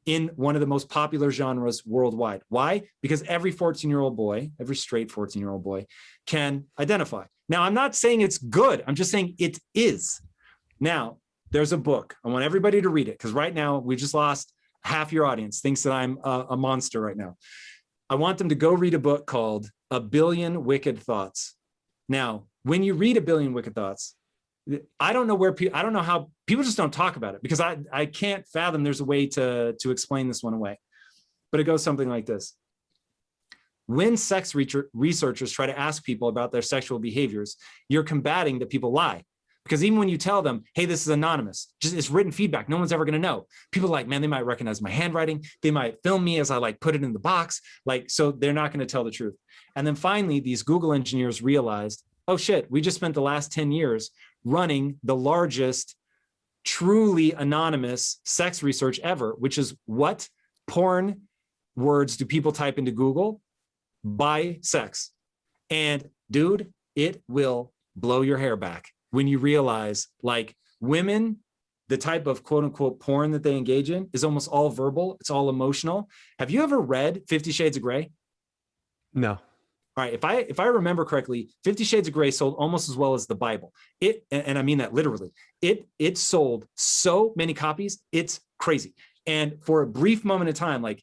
in one of the most popular genres worldwide. Why? Because every 14-year-old boy, every straight 14-year-old boy can identify. Now, I'm not saying it's good. I'm just saying it is. Now, there's a book. I want everybody to read it because right now we just lost half your audience, thinks that I'm a monster right now. I want them to go read a book called A Billion Wicked Thoughts. Now, when you read A Billion Wicked Thoughts, I don't know I don't know how people just don't talk about it because I can't fathom there's a way to explain this one away. But it goes something like this. When sex researchers try to ask people about their sexual behaviors, you're combating that people lie. Because even when you tell them, hey, this is anonymous, just it's written feedback, no one's ever going to know. People are like, man, they might recognize my handwriting. They might film me as I like put it in the box. Like, so they're not going to tell the truth. And then finally, these Google engineers realized, oh shit, we just spent the last 10 years running the largest truly anonymous sex research ever, which is what porn words do people type into Google? By sex. And dude, it will blow your hair back when you realize like women, the type of quote unquote porn that they engage in is almost all verbal. It's all emotional. Have you ever read 50 Shades of Grey? No. All right, if I remember correctly, 50 Shades of Grey sold almost as well as the Bible. And I mean that literally. It sold so many copies, it's crazy. And for a brief moment of time, like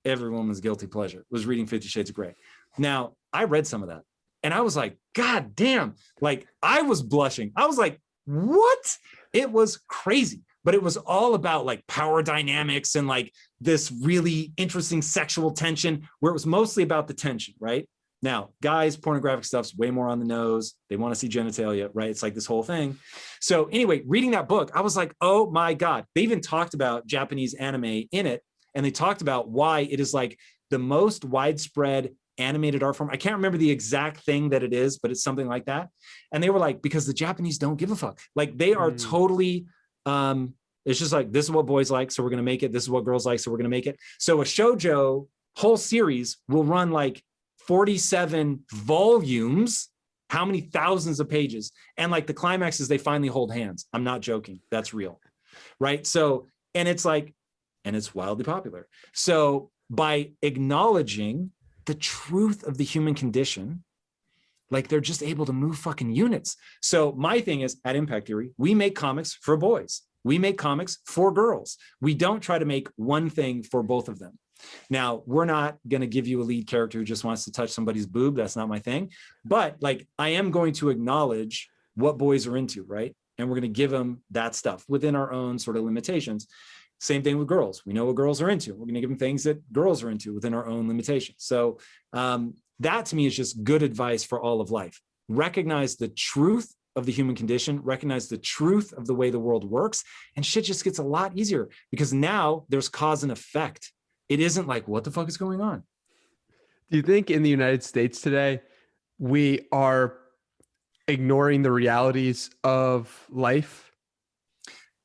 every woman's guilty pleasure was reading 50 Shades of Grey. Now, I read some of that and I was like, God damn, like I was blushing. I was like, what? It was crazy. But it was all about like power dynamics and like this really interesting sexual tension where it was mostly about the tension, right? Now, guys, pornographic stuff's way more on the nose. They want to see genitalia, right? It's like this whole thing. So anyway, reading that book, I was like, oh my God. They even talked about Japanese anime in it. And they talked about why it is like the most widespread animated art form. I can't remember the exact thing that it is, but it's something like that. And they were like, because the Japanese don't give a fuck. Like they are totally, it's just like, this is what boys like. So we're going to make it. This is what girls like. So we're going to make it. So a shoujo whole series will run like 47 volumes, how many thousands of pages. And like the climax is they finally hold hands. I'm not joking. That's real. Right. So, and it's like, and it's wildly popular. So by acknowledging the truth of the human condition, like they're just able to move fucking units. So my thing is at Impact Theory, we make comics for boys. We make comics for girls. We don't try to make one thing for both of them. Now, we're not going to give you a lead character who just wants to touch somebody's boob. That's not my thing. But like, I am going to acknowledge what boys are into, right? And we're going to give them that stuff within our own sort of limitations. Same thing with girls. We know what girls are into. We're going to give them things that girls are into within our own limitations. So that to me is just good advice for all of life. Recognize the truth of the human condition, recognize the truth of the way the world works, and shit just gets a lot easier because now there's cause and effect. It isn't like, what the fuck is going on? Do you think in the United States today, we are ignoring the realities of life?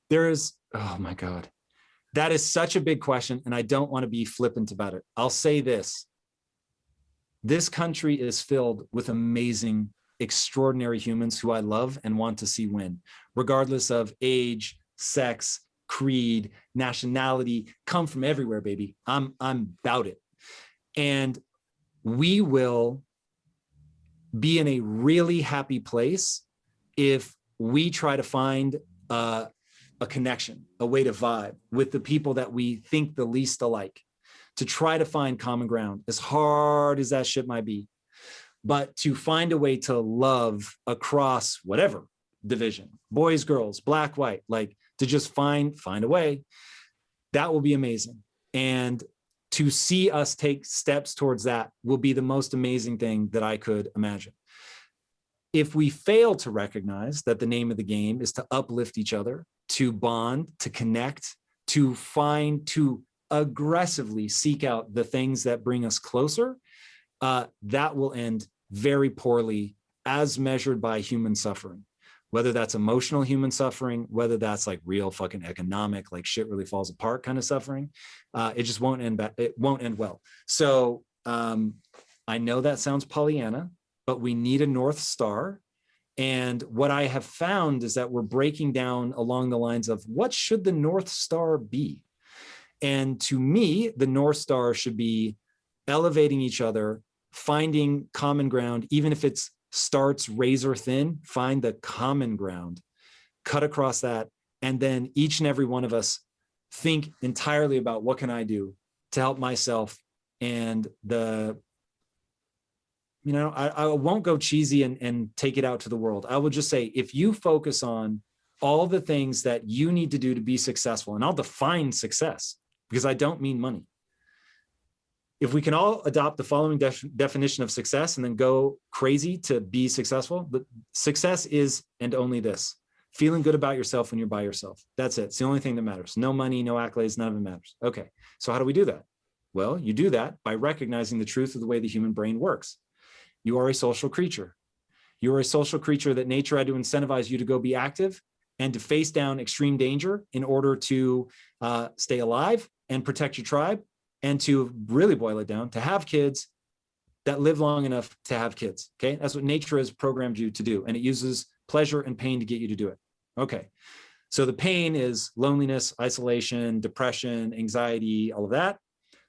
There is, oh my God. That is such a big question, and I don't want to be flippant about it. I'll say this. This country is filled with amazing, extraordinary humans who I love and want to see win, regardless of age, sex, creed, nationality, come from everywhere, baby. I'm about it. And we will be in a really happy place if we try to find a connection, a way to vibe with the people that we think the least alike, to try to find common ground, as hard as that shit might be, but to find a way to love across whatever division, boys, girls, black, white, like to just find a way. That will be amazing. And to see us take steps towards that will be the most amazing thing that I could imagine. If we fail to recognize that the name of the game is to uplift each other, to bond, to connect, to aggressively seek out the things that bring us closer, that will end very poorly as measured by human suffering. Whether that's emotional human suffering, whether that's like real fucking economic, like shit really falls apart kind of suffering, it just won't end. It won't end well. So I know that sounds Pollyanna, but we need a North Star. And what I have found is that we're breaking down along the lines of what should the North Star be? And to me, the North Star should be elevating each other, finding common ground, even if it's starts razor thin, find the common ground, cut across that, and then each and every one of us think entirely about what can I do to help myself. And I won't go cheesy and take it out to the world. I will just say, if you focus on all the things that you need to do to be successful, and I'll define success because I don't mean money. If we can all adopt the following definition of success and then go crazy to be successful, but success is and only this: feeling good about yourself when you're by yourself. That's it. It's the only thing that matters. No money, no accolades, none of it matters. Okay, so how do we do that? Well, you do that by recognizing the truth of the way the human brain works. You are a social creature. You are a social creature that nature had to incentivize you to go be active and to face down extreme danger in order to stay alive and protect your tribe, and to really boil it down, to have kids that live long enough to have kids, okay? That's what nature has programmed you to do, and it uses pleasure and pain to get you to do it. Okay, so the pain is loneliness, isolation, depression, anxiety, all of that.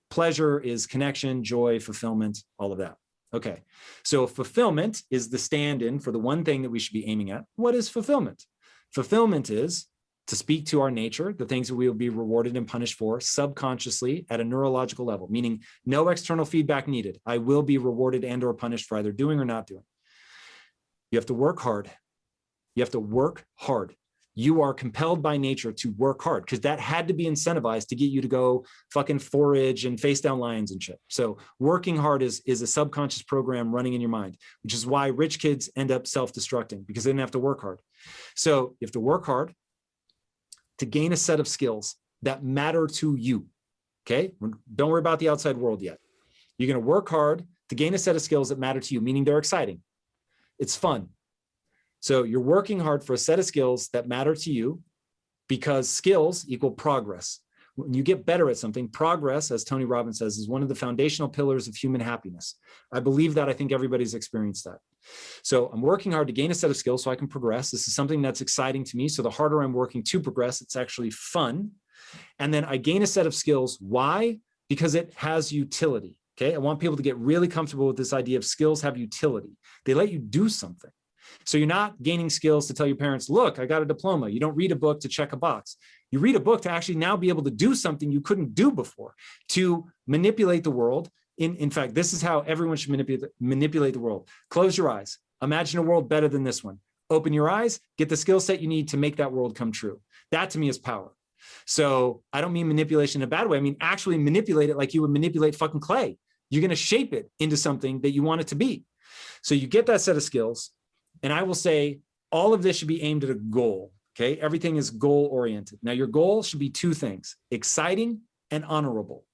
Pleasure is connection, joy, fulfillment, all of that. Okay, so fulfillment is the stand-in for the one thing that we should be aiming at. What is fulfillment? Fulfillment is, to speak to our nature, the things that we will be rewarded and punished for subconsciously at a neurological level, meaning no external feedback needed. I will be rewarded and or punished for either doing or not doing. You have to work hard. You have to work hard. You are compelled by nature to work hard because that had to be incentivized to get you to go fucking forage and face down lions and shit. So working hard is a subconscious program running in your mind, which is why rich kids end up self-destructing, because they didn't have to work hard. So you have to work hard to gain a set of skills that matter to you, okay? Don't worry about the outside world yet. You're gonna work hard to gain a set of skills that matter to you, meaning they're exciting. It's fun. So you're working hard for a set of skills that matter to you, because skills equal progress. When you get better at something, progress, as Tony Robbins says, is one of the foundational pillars of human happiness. I believe that. I think everybody's experienced that. So I'm working hard to gain a set of skills so I can progress. This is something that's exciting to me. So the harder I'm working to progress, it's actually fun. And then I gain a set of skills. Why? Because it has utility. Okay. I want people to get really comfortable with this idea of skills have utility. They let you do something. So you're not gaining skills to tell your parents, look, I got a diploma. You don't read a book to check a box. You read a book to actually now be able to do something you couldn't do before, to manipulate the world. In fact, this is how everyone should manipulate the world. Close your eyes. Imagine a world better than this one. Open your eyes, get the skill set you need to make that world come true. That to me is power. So I don't mean manipulation in a bad way. I mean, actually manipulate it like you would manipulate fucking clay. You're going to shape it into something that you want it to be. So you get that set of skills. And I will say all of this should be aimed at a goal. Okay. Everything is goal oriented. Now your goal should be two things: exciting and honorable.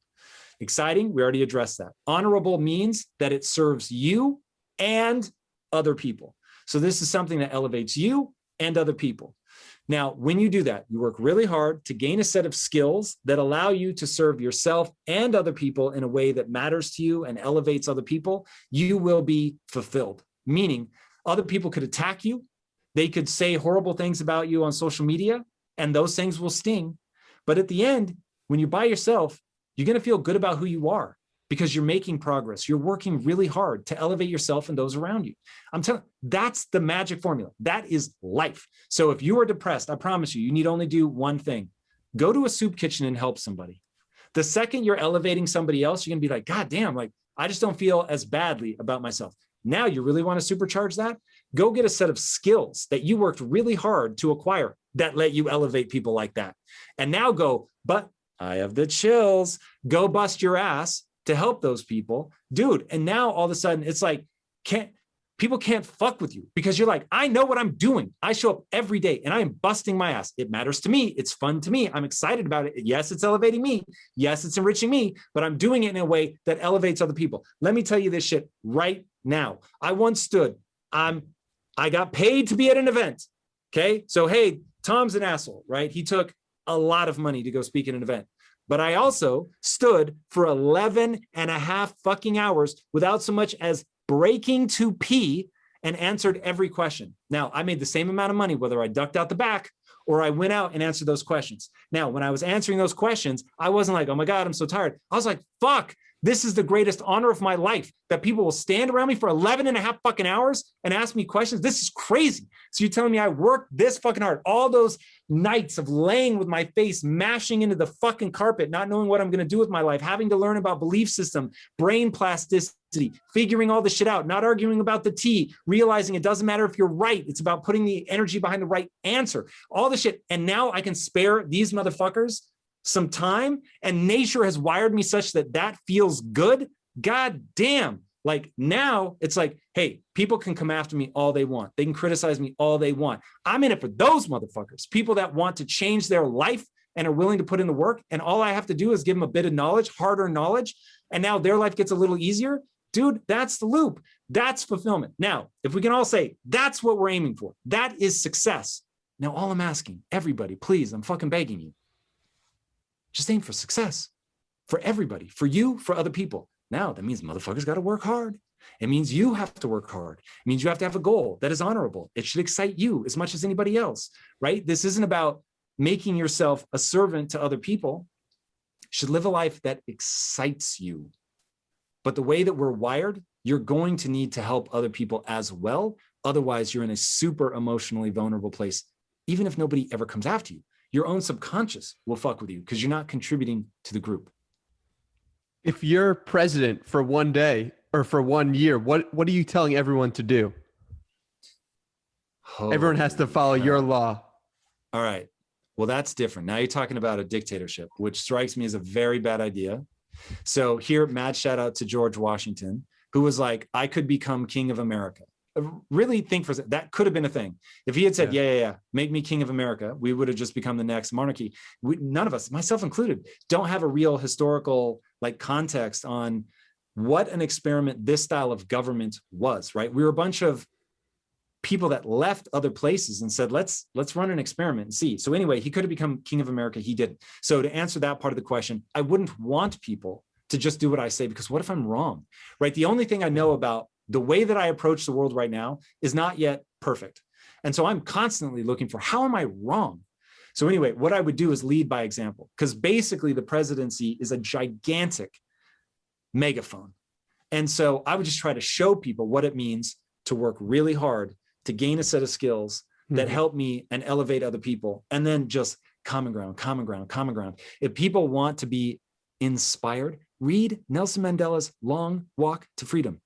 Exciting, we already addressed that. Honorable means that it serves you and other people. So this is something that elevates you and other people. Now, when you do that, you work really hard to gain a set of skills that allow you to serve yourself and other people in a way that matters to you and elevates other people. You will be fulfilled, meaning other people could attack you. They could say horrible things about you on social media, and those things will sting. But at the end, when you're by yourself, you're going to feel good about who you are, because you're making progress. You're working really hard to elevate yourself and those around you. I'm telling you, that's the magic formula. That is life. So if you are depressed, I promise you, you need only do one thing. Go to a soup kitchen and help somebody. The second you're elevating somebody else, you're gonna be like, God damn, like, I just don't feel as badly about myself. Now you really want to supercharge that? Go get a set of skills that you worked really hard to acquire that let you elevate people like that. And now go, but I have the chills. Go bust your ass to help those people, dude. And now all of a sudden it's like, people can't fuck with you because you're like, I know what I'm doing. I show up every day and I am busting my ass. It matters to me. It's fun to me. I'm excited about it. Yes, it's elevating me. Yes, it's enriching me, but I'm doing it in a way that elevates other people. Let me tell you this shit right now. I once stood, I got paid to be at an event. Okay. So, hey, Tom's an asshole, right? He took a lot of money to go speak at an event. But I also stood for 11 and a half fucking hours without so much as breaking to pee and answered every question. Now, I made the same amount of money, whether I ducked out the back or I went out and answered those questions. Now, when I was answering those questions, I wasn't like, oh my God, I'm so tired. I was like, fuck, this is the greatest honor of my life, that people will stand around me for 11 and a half fucking hours and ask me questions. This is crazy. So you're telling me I worked this fucking hard, all those nights of laying with my face, mashing into the fucking carpet, not knowing what I'm going to do with my life, having to learn about belief system, brain plasticity, figuring all this shit out, not arguing about the tea, realizing it doesn't matter if you're right. It's about putting the energy behind the right answer, all this shit. And now I can spare these motherfuckers some time, and nature has wired me such that that feels good. God damn. Like now it's like, hey, people can come after me all they want. They can criticize me all they want. I'm in it for those motherfuckers, people that want to change their life and are willing to put in the work. And all I have to do is give them a bit of knowledge, harder knowledge. And now their life gets a little easier. Dude, that's the loop. That's fulfillment. Now, if we can all say that's what we're aiming for, that is success. Now, all I'm asking, everybody, please, I'm fucking begging you, just aim for success for everybody, for you, for other people. Now, that means motherfuckers got to work hard. It means you have to work hard. It means you have to have a goal that is honorable. It should excite you as much as anybody else, right? This isn't about making yourself a servant to other people. You should live a life that excites you. But the way that we're wired, you're going to need to help other people as well. Otherwise, you're in a super emotionally vulnerable place, even if nobody ever comes after you. Your own subconscious will fuck with you because you're not contributing to the group. If you're president for one day or for 1 year, what are you telling everyone to do? Everyone has to follow your law. All right. Well, that's different. Now you're talking about a dictatorship, which strikes me as a very bad idea. So here, mad shout out to George Washington, who was like, I could become king of America. Really think for that could have been a thing. If he had said, yeah, make me king of America, we would have just become the next monarchy. None of us, myself included, don't have a real historical like context on what an experiment this style of government was, right? We were a bunch of people that left other places and said, let's run an experiment and see. So anyway, he could have become king of America. He didn't. So to answer that part of the question, I wouldn't want people to just do what I say, because what if I'm wrong, right? The only thing I know about the way that I approach the world right now is not yet perfect. And so I'm constantly looking for, how am I wrong? So anyway, what I would do is lead by example, because basically the presidency is a gigantic megaphone. And so I would just try to show people what it means to work really hard to gain a set of skills that help me and elevate other people. And then just common ground, common ground, common ground. If people want to be inspired, read Nelson Mandela's Long Walk to Freedom.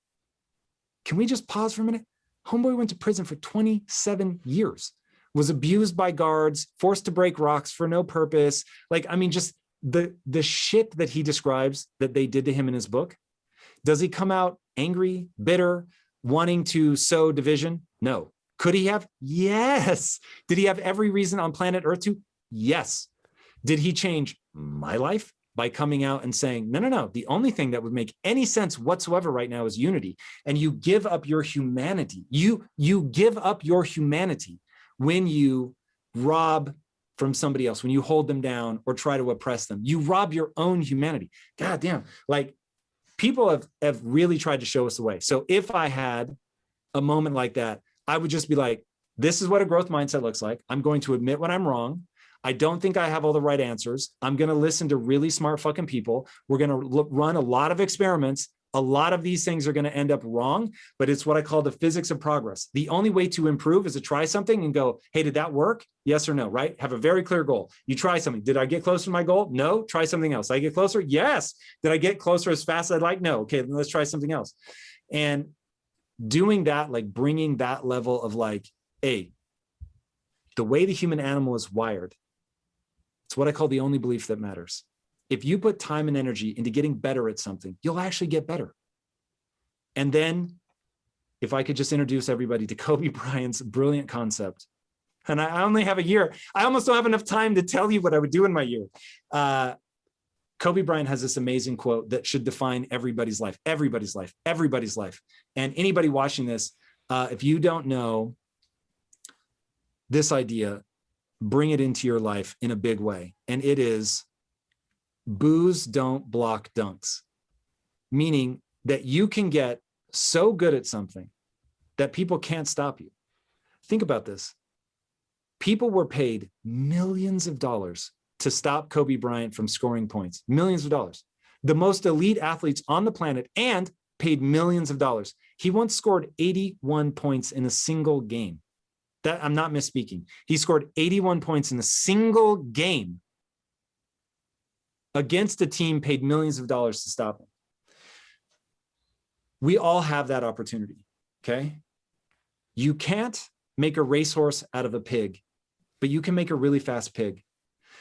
Can we just pause for a minute? Homeboy went to prison for 27 years, was abused by guards, forced to break rocks for no purpose. Like, I mean, just the shit that he describes that they did to him in his book. Does he come out angry, bitter, wanting to sow division? No. Could he have? Yes. Did he have every reason on planet Earth to? Yes. Did he change my life by coming out and saying, no, the only thing that would make any sense whatsoever right now is unity. And you give up your humanity. You give up your humanity when you rob from somebody else, when you hold them down or try to oppress them. You rob your own humanity. God damn. Like, people have really tried to show us the way. So if I had a moment like that, I would just be like, this is what a growth mindset looks like. I'm going to admit when I'm wrong. I don't think I have all the right answers. I'm going to listen to really smart fucking people. We're going to run a lot of experiments. A lot of these things are going to end up wrong, but it's what I call the physics of progress. The only way to improve is to try something and go, hey, did that work? Yes or no, right? Have a very clear goal. You try something. Did I get closer to my goal? No. Try something else. Did I get closer? Yes. Did I get closer as fast as I'd like? No. Okay, then let's try something else. And doing that, like bringing that level of like, hey, the way the human animal is wired, it's what I call the only belief that matters. If you put time and energy into getting better at something, you'll actually get better. And then if I could just introduce everybody to Kobe Bryant's brilliant concept, and I only have a year, I almost don't have enough time to tell you what I would do in my year. Kobe Bryant has this amazing quote that should define everybody's life, everybody's life, everybody's life. And anybody watching this, if you don't know this idea, bring it into your life in a big way. And it is, boos don't block dunks, meaning that you can get so good at something that people can't stop you. Think about this. People were paid millions of dollars to stop Kobe Bryant from scoring points, millions of dollars. The most elite athletes on the planet, and paid millions of dollars. He once scored 81 points in a single game. That, I'm not misspeaking. He scored 81 points in a single game against a team paid millions of dollars to stop him. We all have that opportunity, okay? You can't make a racehorse out of a pig, but you can make a really fast pig.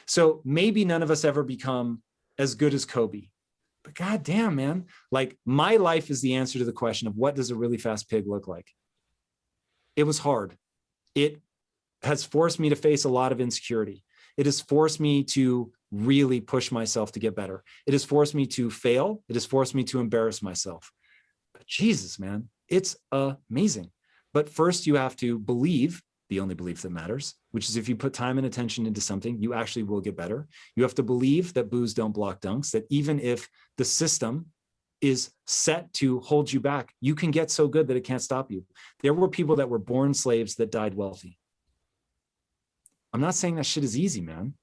So maybe none of us ever become as good as Kobe, but goddamn, man, like my life is the answer to the question of what does a really fast pig look like? It was hard. It has forced me to face a lot of insecurity. It has forced me to really push myself to get better. It has forced me to fail. It has forced me to embarrass myself. But Jesus, man, it's amazing. But first you have to believe the only belief that matters, which is if you put time and attention into something, you actually will get better. You have to believe that boos don't block dunks, that even if the system is set to hold you back, you can get so good that it can't stop you. There were people that were born slaves that died wealthy. I'm not saying that shit is easy, man.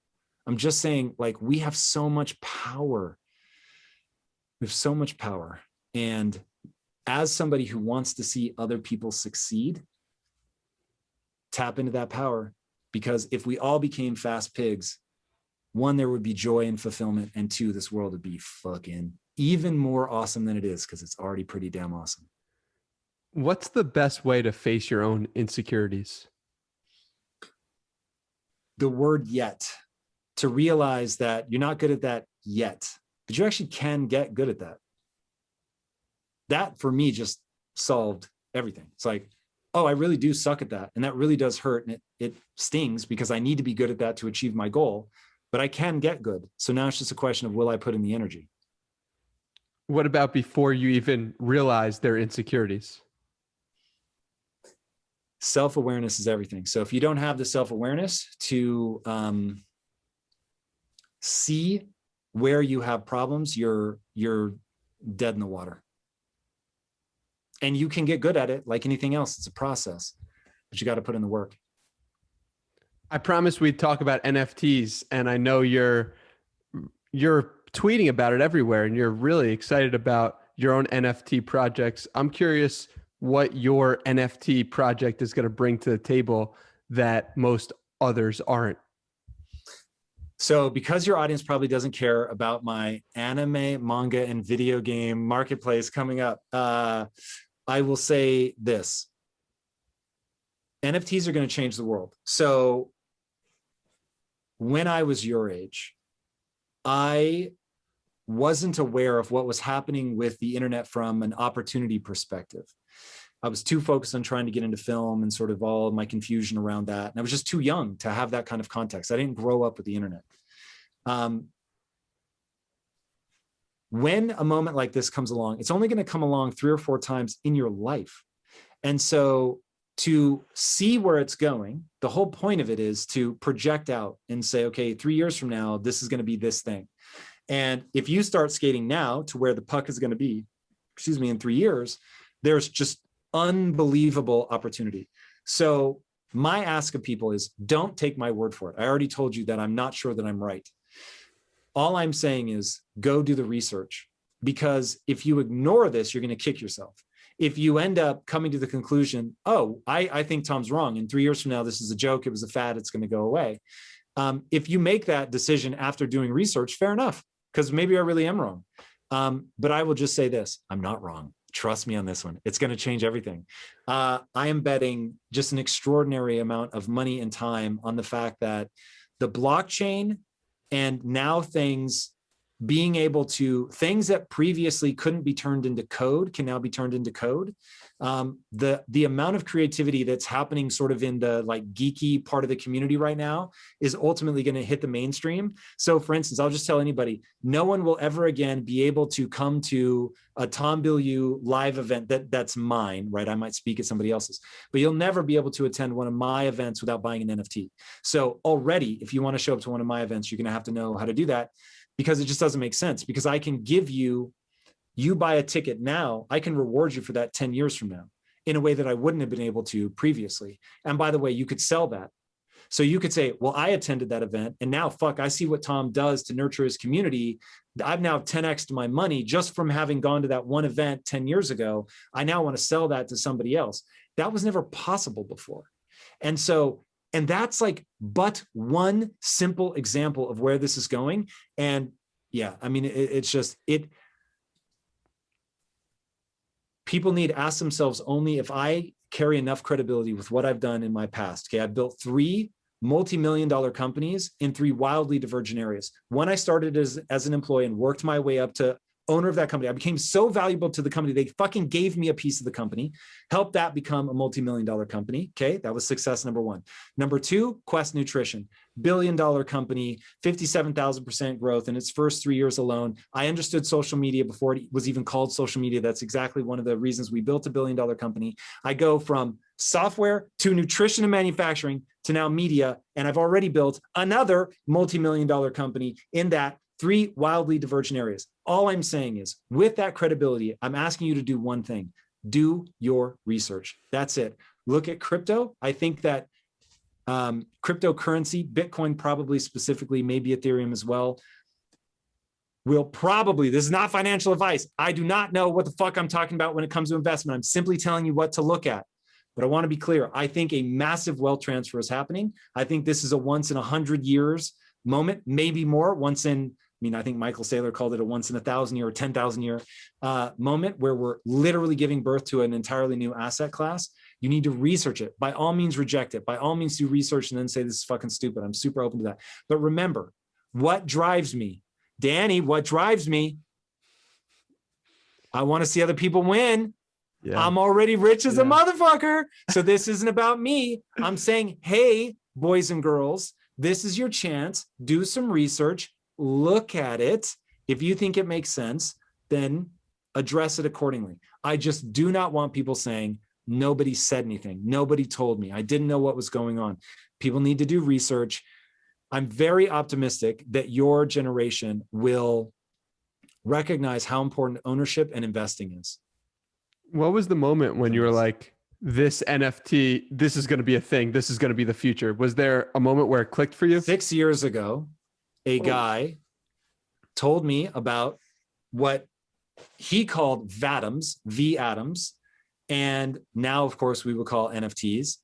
I'm just saying, like, we have so much power. We have so much power. And as somebody who wants to see other people succeed, tap into that power, because if we all became fast pigs, one, there would be joy and fulfillment, and two, this world would be fucking even more awesome than it is, because it's already pretty damn awesome. What's the best way to face your own insecurities? The word yet, to realize that you're not good at that yet, but you actually can get good at that. That for me just solved everything. It's like, oh, I really do suck at that. And that really does hurt. And it stings because I need to be good at that to achieve my goal, but I can get good. So now it's just a question of, will I put in the energy? What about before you even realize their insecurities? Self-awareness is everything. So if you don't have the self-awareness to see where you have problems, you're dead in the water. And you can get good at it like anything else. It's a process, but you got to put in the work. I promised we'd talk about NFTs, and I know you're tweeting about it everywhere, and you're really excited about your own NFT projects. I'm curious what your NFT project is going to bring to the table that most others aren't. So because your audience probably doesn't care about my anime, manga, and video game marketplace coming up, I will say this. NFTs are going to change the world. So when I was your age, I wasn't aware of what was happening with the internet from an opportunity perspective. I was too focused on trying to get into film and sort of all of my confusion around that. And I was just too young to have that kind of context. I didn't grow up with the internet. When a moment like this comes along, it's only going to come along 3 or 4 times in your life. And so to see where it's going, the whole point of it is to project out and say, okay, 3 years from now, this is going to be this thing. And if you start skating now to where the puck is going to be, in 3 years, there's just unbelievable opportunity. So My ask of people is, don't take my word for it. I already told you that I'm not sure that I'm right. All I'm saying is go do the research, because if you ignore this, you're going to kick yourself. If you end up coming to the conclusion, oh, I think Tom's wrong, and 3 years from now, this is a joke, it was a fad, it's going to go away. If you make that decision after doing research, fair enough, because maybe I really am wrong. But I will just say this, I'm not wrong. Trust me on this one. It's going to change everything. I am betting just an extraordinary amount of money and time on the fact that the blockchain and now things that previously couldn't be turned into code can now be turned into code. The amount of creativity that's happening sort of in the like geeky part of the community right now is ultimately going to hit the mainstream. So for instance, I'll just tell anybody, no one will ever again be able to come to a Tom Bilyeu live event that's mine, right? I might speak at somebody else's, but you'll never be able to attend one of my events without buying an NFT. So already, if you want to show up to one of my events, you're going to have to know how to do that, because it just doesn't make sense. Because I can give you buy a ticket now, I can reward you for that 10 years from now in a way that I wouldn't have been able to previously. And by the way, you could sell that. So you could say, well, I attended that event and now I see what Tom does to nurture his community. I've now 10x'd my money just from having gone to that one event 10 years ago. I now want to sell that to somebody else. That was never possible before. And that's like but one simple example of where this is going. And yeah, I mean, people need to ask themselves only if I carry enough credibility with what I've done in my past. Okay, I built 3 multi-million-dollar companies in 3 wildly divergent areas. One, I started as an employee and worked my way up to owner of that company. I became so valuable to the company, they fucking gave me a piece of the company, helped that become a multi-million-dollar company. Okay, that was success number 1. Number 2, Quest Nutrition, billion-dollar company, 57,000% growth in its first 3 years alone. I understood social media before it was even called social media. That's exactly one of the reasons we built a billion-dollar company. I go from software to nutrition and manufacturing to now media, and I've already built another multi-million-dollar company in that 3 wildly divergent areas. All I'm saying is, with that credibility, I'm asking you to do one thing: do your research. That's it. Look at crypto. I think that cryptocurrency, Bitcoin probably specifically, maybe Ethereum as well, will probably, this is not financial advice. I do not know what the fuck I'm talking about when it comes to investment. I'm simply telling you what to look at. But I want to be clear. I think a massive wealth transfer is happening. I think this is a once in 100 years moment, maybe more. I think Michael Saylor called it a once in 1,000 year or 10,000 year moment where we're literally giving birth to an entirely new asset class. You need to research it. By all means, reject it. By all means, do research and then say this is fucking stupid. I'm super open to that. But remember, what drives me, Danny, what drives me? I want to see other people win. Yeah. I'm already rich as a motherfucker. So this isn't about me. I'm saying, hey, boys and girls, this is your chance. Do some research. Look at it. If you think it makes sense, then address it accordingly. I just do not want people saying, nobody said anything. Nobody told me. I didn't know what was going on. People need to do research. I'm very optimistic that your generation will recognize how important ownership and investing is. What was the moment when you were like, this NFT, this is going to be a thing. This is going to be the future. Was there a moment where it clicked for you? 6 years ago, a guy told me about what he called VATOMs, V-atoms, and now, of course, we would call NFTs.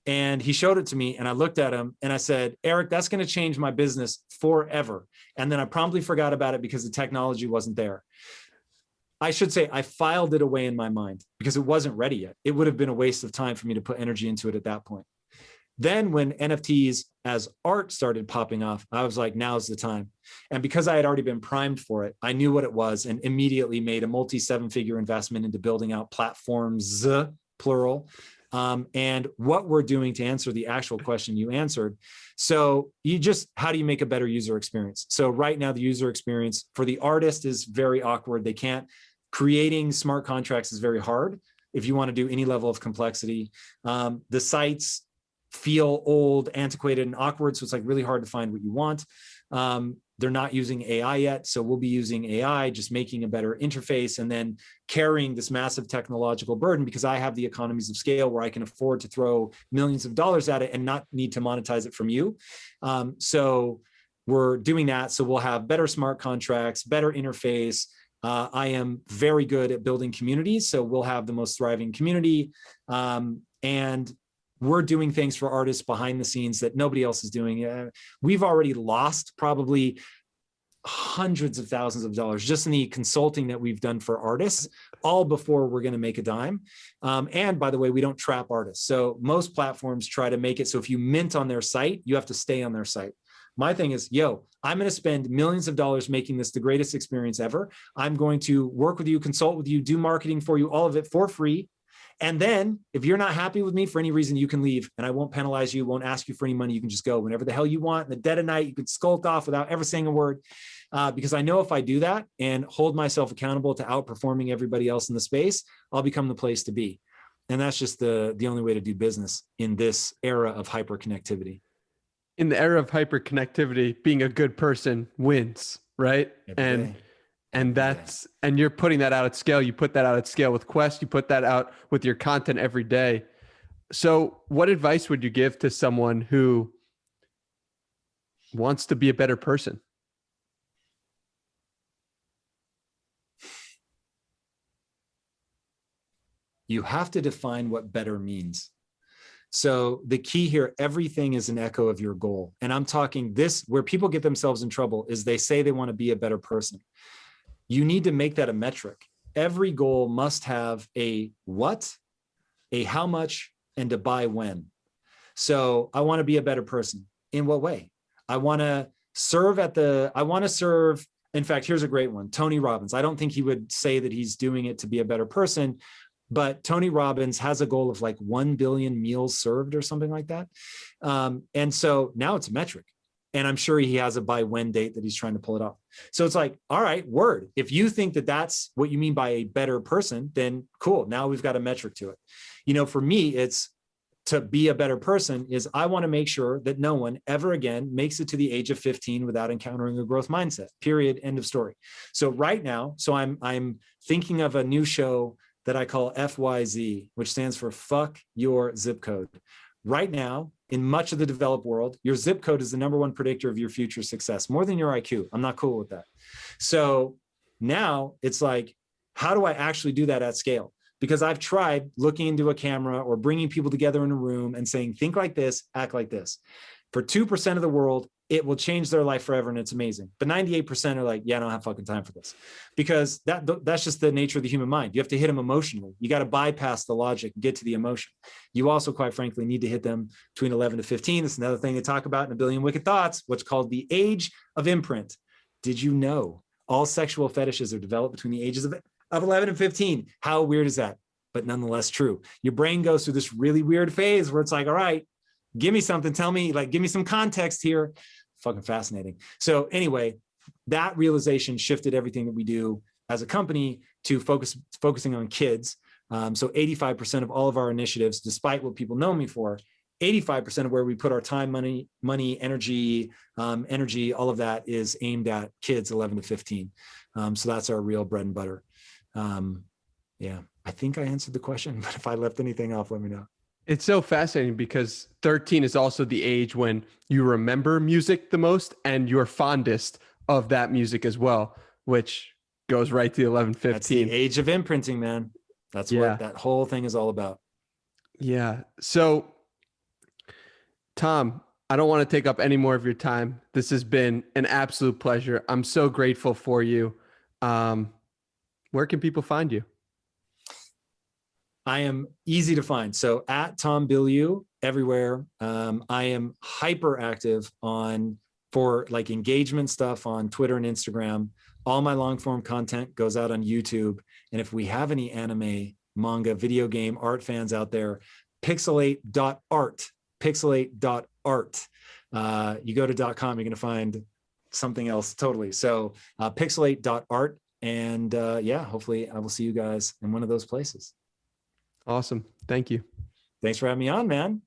And he showed it to me, and I looked at him, and I said, Eric, that's going to change my business forever. And then I promptly forgot about it because the technology wasn't there. I should say I filed it away in my mind because it wasn't ready yet. It would have been a waste of time for me to put energy into it at that point. Then when NFTs as art started popping off, I was like, now's the time. And because I had already been primed for it, I knew what it was and immediately made a multi-7-figure investment into building out platforms, plural, and what we're doing to answer the actual question you answered. So how do you make a better user experience? So right now, the user experience for the artist is very awkward. Creating smart contracts is very hard if you want to do any level of complexity. The sites feel old, antiquated, and awkward. So it's like really hard to find what you want. They're not using AI yet. So we'll be using AI, just making a better interface and then carrying this massive technological burden because I have the economies of scale where I can afford to throw millions of dollars at it and not need to monetize it from you. So we're doing that. So we'll have better smart contracts, better interface. I am very good at building communities. So we'll have the most thriving community. And we're doing things for artists behind the scenes that nobody else is doing. We've already lost probably hundreds of thousands of dollars just in the consulting that we've done for artists, all before we're going to make a dime. And by the way, we don't trap artists. So most platforms try to make it so if you mint on their site, you have to stay on their site. My thing is, I'm going to spend millions of dollars making this the greatest experience ever. I'm going to work with you, consult with you, do marketing for you, all of it for free. And then if you're not happy with me for any reason, you can leave and I won't penalize you, won't ask you for any money. You can just go whenever the hell you want. In the dead of night, you could skulk off without ever saying a word. Because I know if I do that and hold myself accountable to outperforming everybody else in the space, I'll become the place to be. And that's just the only way to do business in this era of hyperconnectivity. In the era of hyperconnectivity, being a good person wins, right? And you're putting that out at scale. You put that out at scale with Quest. You put that out with your content every day. So what advice would you give to someone who wants to be a better person? You have to define what better means. So the key here, everything is an echo of your goal. And I'm talking this, where people get themselves in trouble is they say they want to be a better person. You need to make that a metric. Every goal must have a what, a how much, and a by when. So I want to be a better person. In what way? I want to serve. In fact, here's a great one. Tony Robbins. I don't think he would say that he's doing it to be a better person, but Tony Robbins has a goal of like 1 billion meals served or something like that. And so now it's a metric. And I'm sure he has a by when date that he's trying to pull it off. So it's like, all right, word. If you think that that's what you mean by a better person, then cool. Now we've got a metric to it. For me, it's to be a better person is I want to make sure that no one ever again makes it to the age of 15 without encountering a growth mindset, period, end of story. So right now, I'm thinking of a new show that I call FYZ, which stands for fuck your zip code. Right now, in much of the developed world, your zip code is the #1 predictor of your future success, more than your IQ. I'm not cool with that. So now it's like, how do I actually do that at scale? Because I've tried looking into a camera or bringing people together in a room and saying, think like this, act like this. For 2% of the world, it will change their life forever and it's amazing. But 98% are like, yeah, I don't have fucking time for this. Because that's just the nature of the human mind. You have to hit them emotionally. You got to bypass the logic, get to the emotion. You also, quite frankly, need to hit them between 11 to 15. That's another thing they talk about in A Billion Wicked Thoughts, what's called the age of imprint. Did you know all sexual fetishes are developed between the ages of 11 and 15? How weird is that? But nonetheless true. Your brain goes through this really weird phase where it's like, all right, give me something, tell me, like, give me some context here. Fucking fascinating. So anyway, that realization shifted everything that we do as a company to focusing on kids. So 85% of all of our initiatives, despite what people know me for, 85% of where we put our time, money, energy, all of that is aimed at kids 11 to 15. So that's our real bread and butter. Yeah, I think I answered the question, but if I left anything off, let me know. It's so fascinating because 13 is also the age when you remember music the most and you're fondest of that music as well, which goes right to 11, 15. That's the age of imprinting, man. That's what that whole thing is all about. Yeah. So, Tom, I don't want to take up any more of your time. This has been an absolute pleasure. I'm so grateful for you. Where can people find you? I am easy to find. So at Tom Bilyeu everywhere. I am hyper active for like engagement stuff on Twitter and Instagram. All my long form content goes out on YouTube. And if we have any anime, manga, video game, art fans out there, pixelate.art, pixelate.art. You go to .com, you're going to find something else totally. So pixelate.art. And hopefully I will see you guys in one of those places. Awesome. Thank you. Thanks for having me on, man.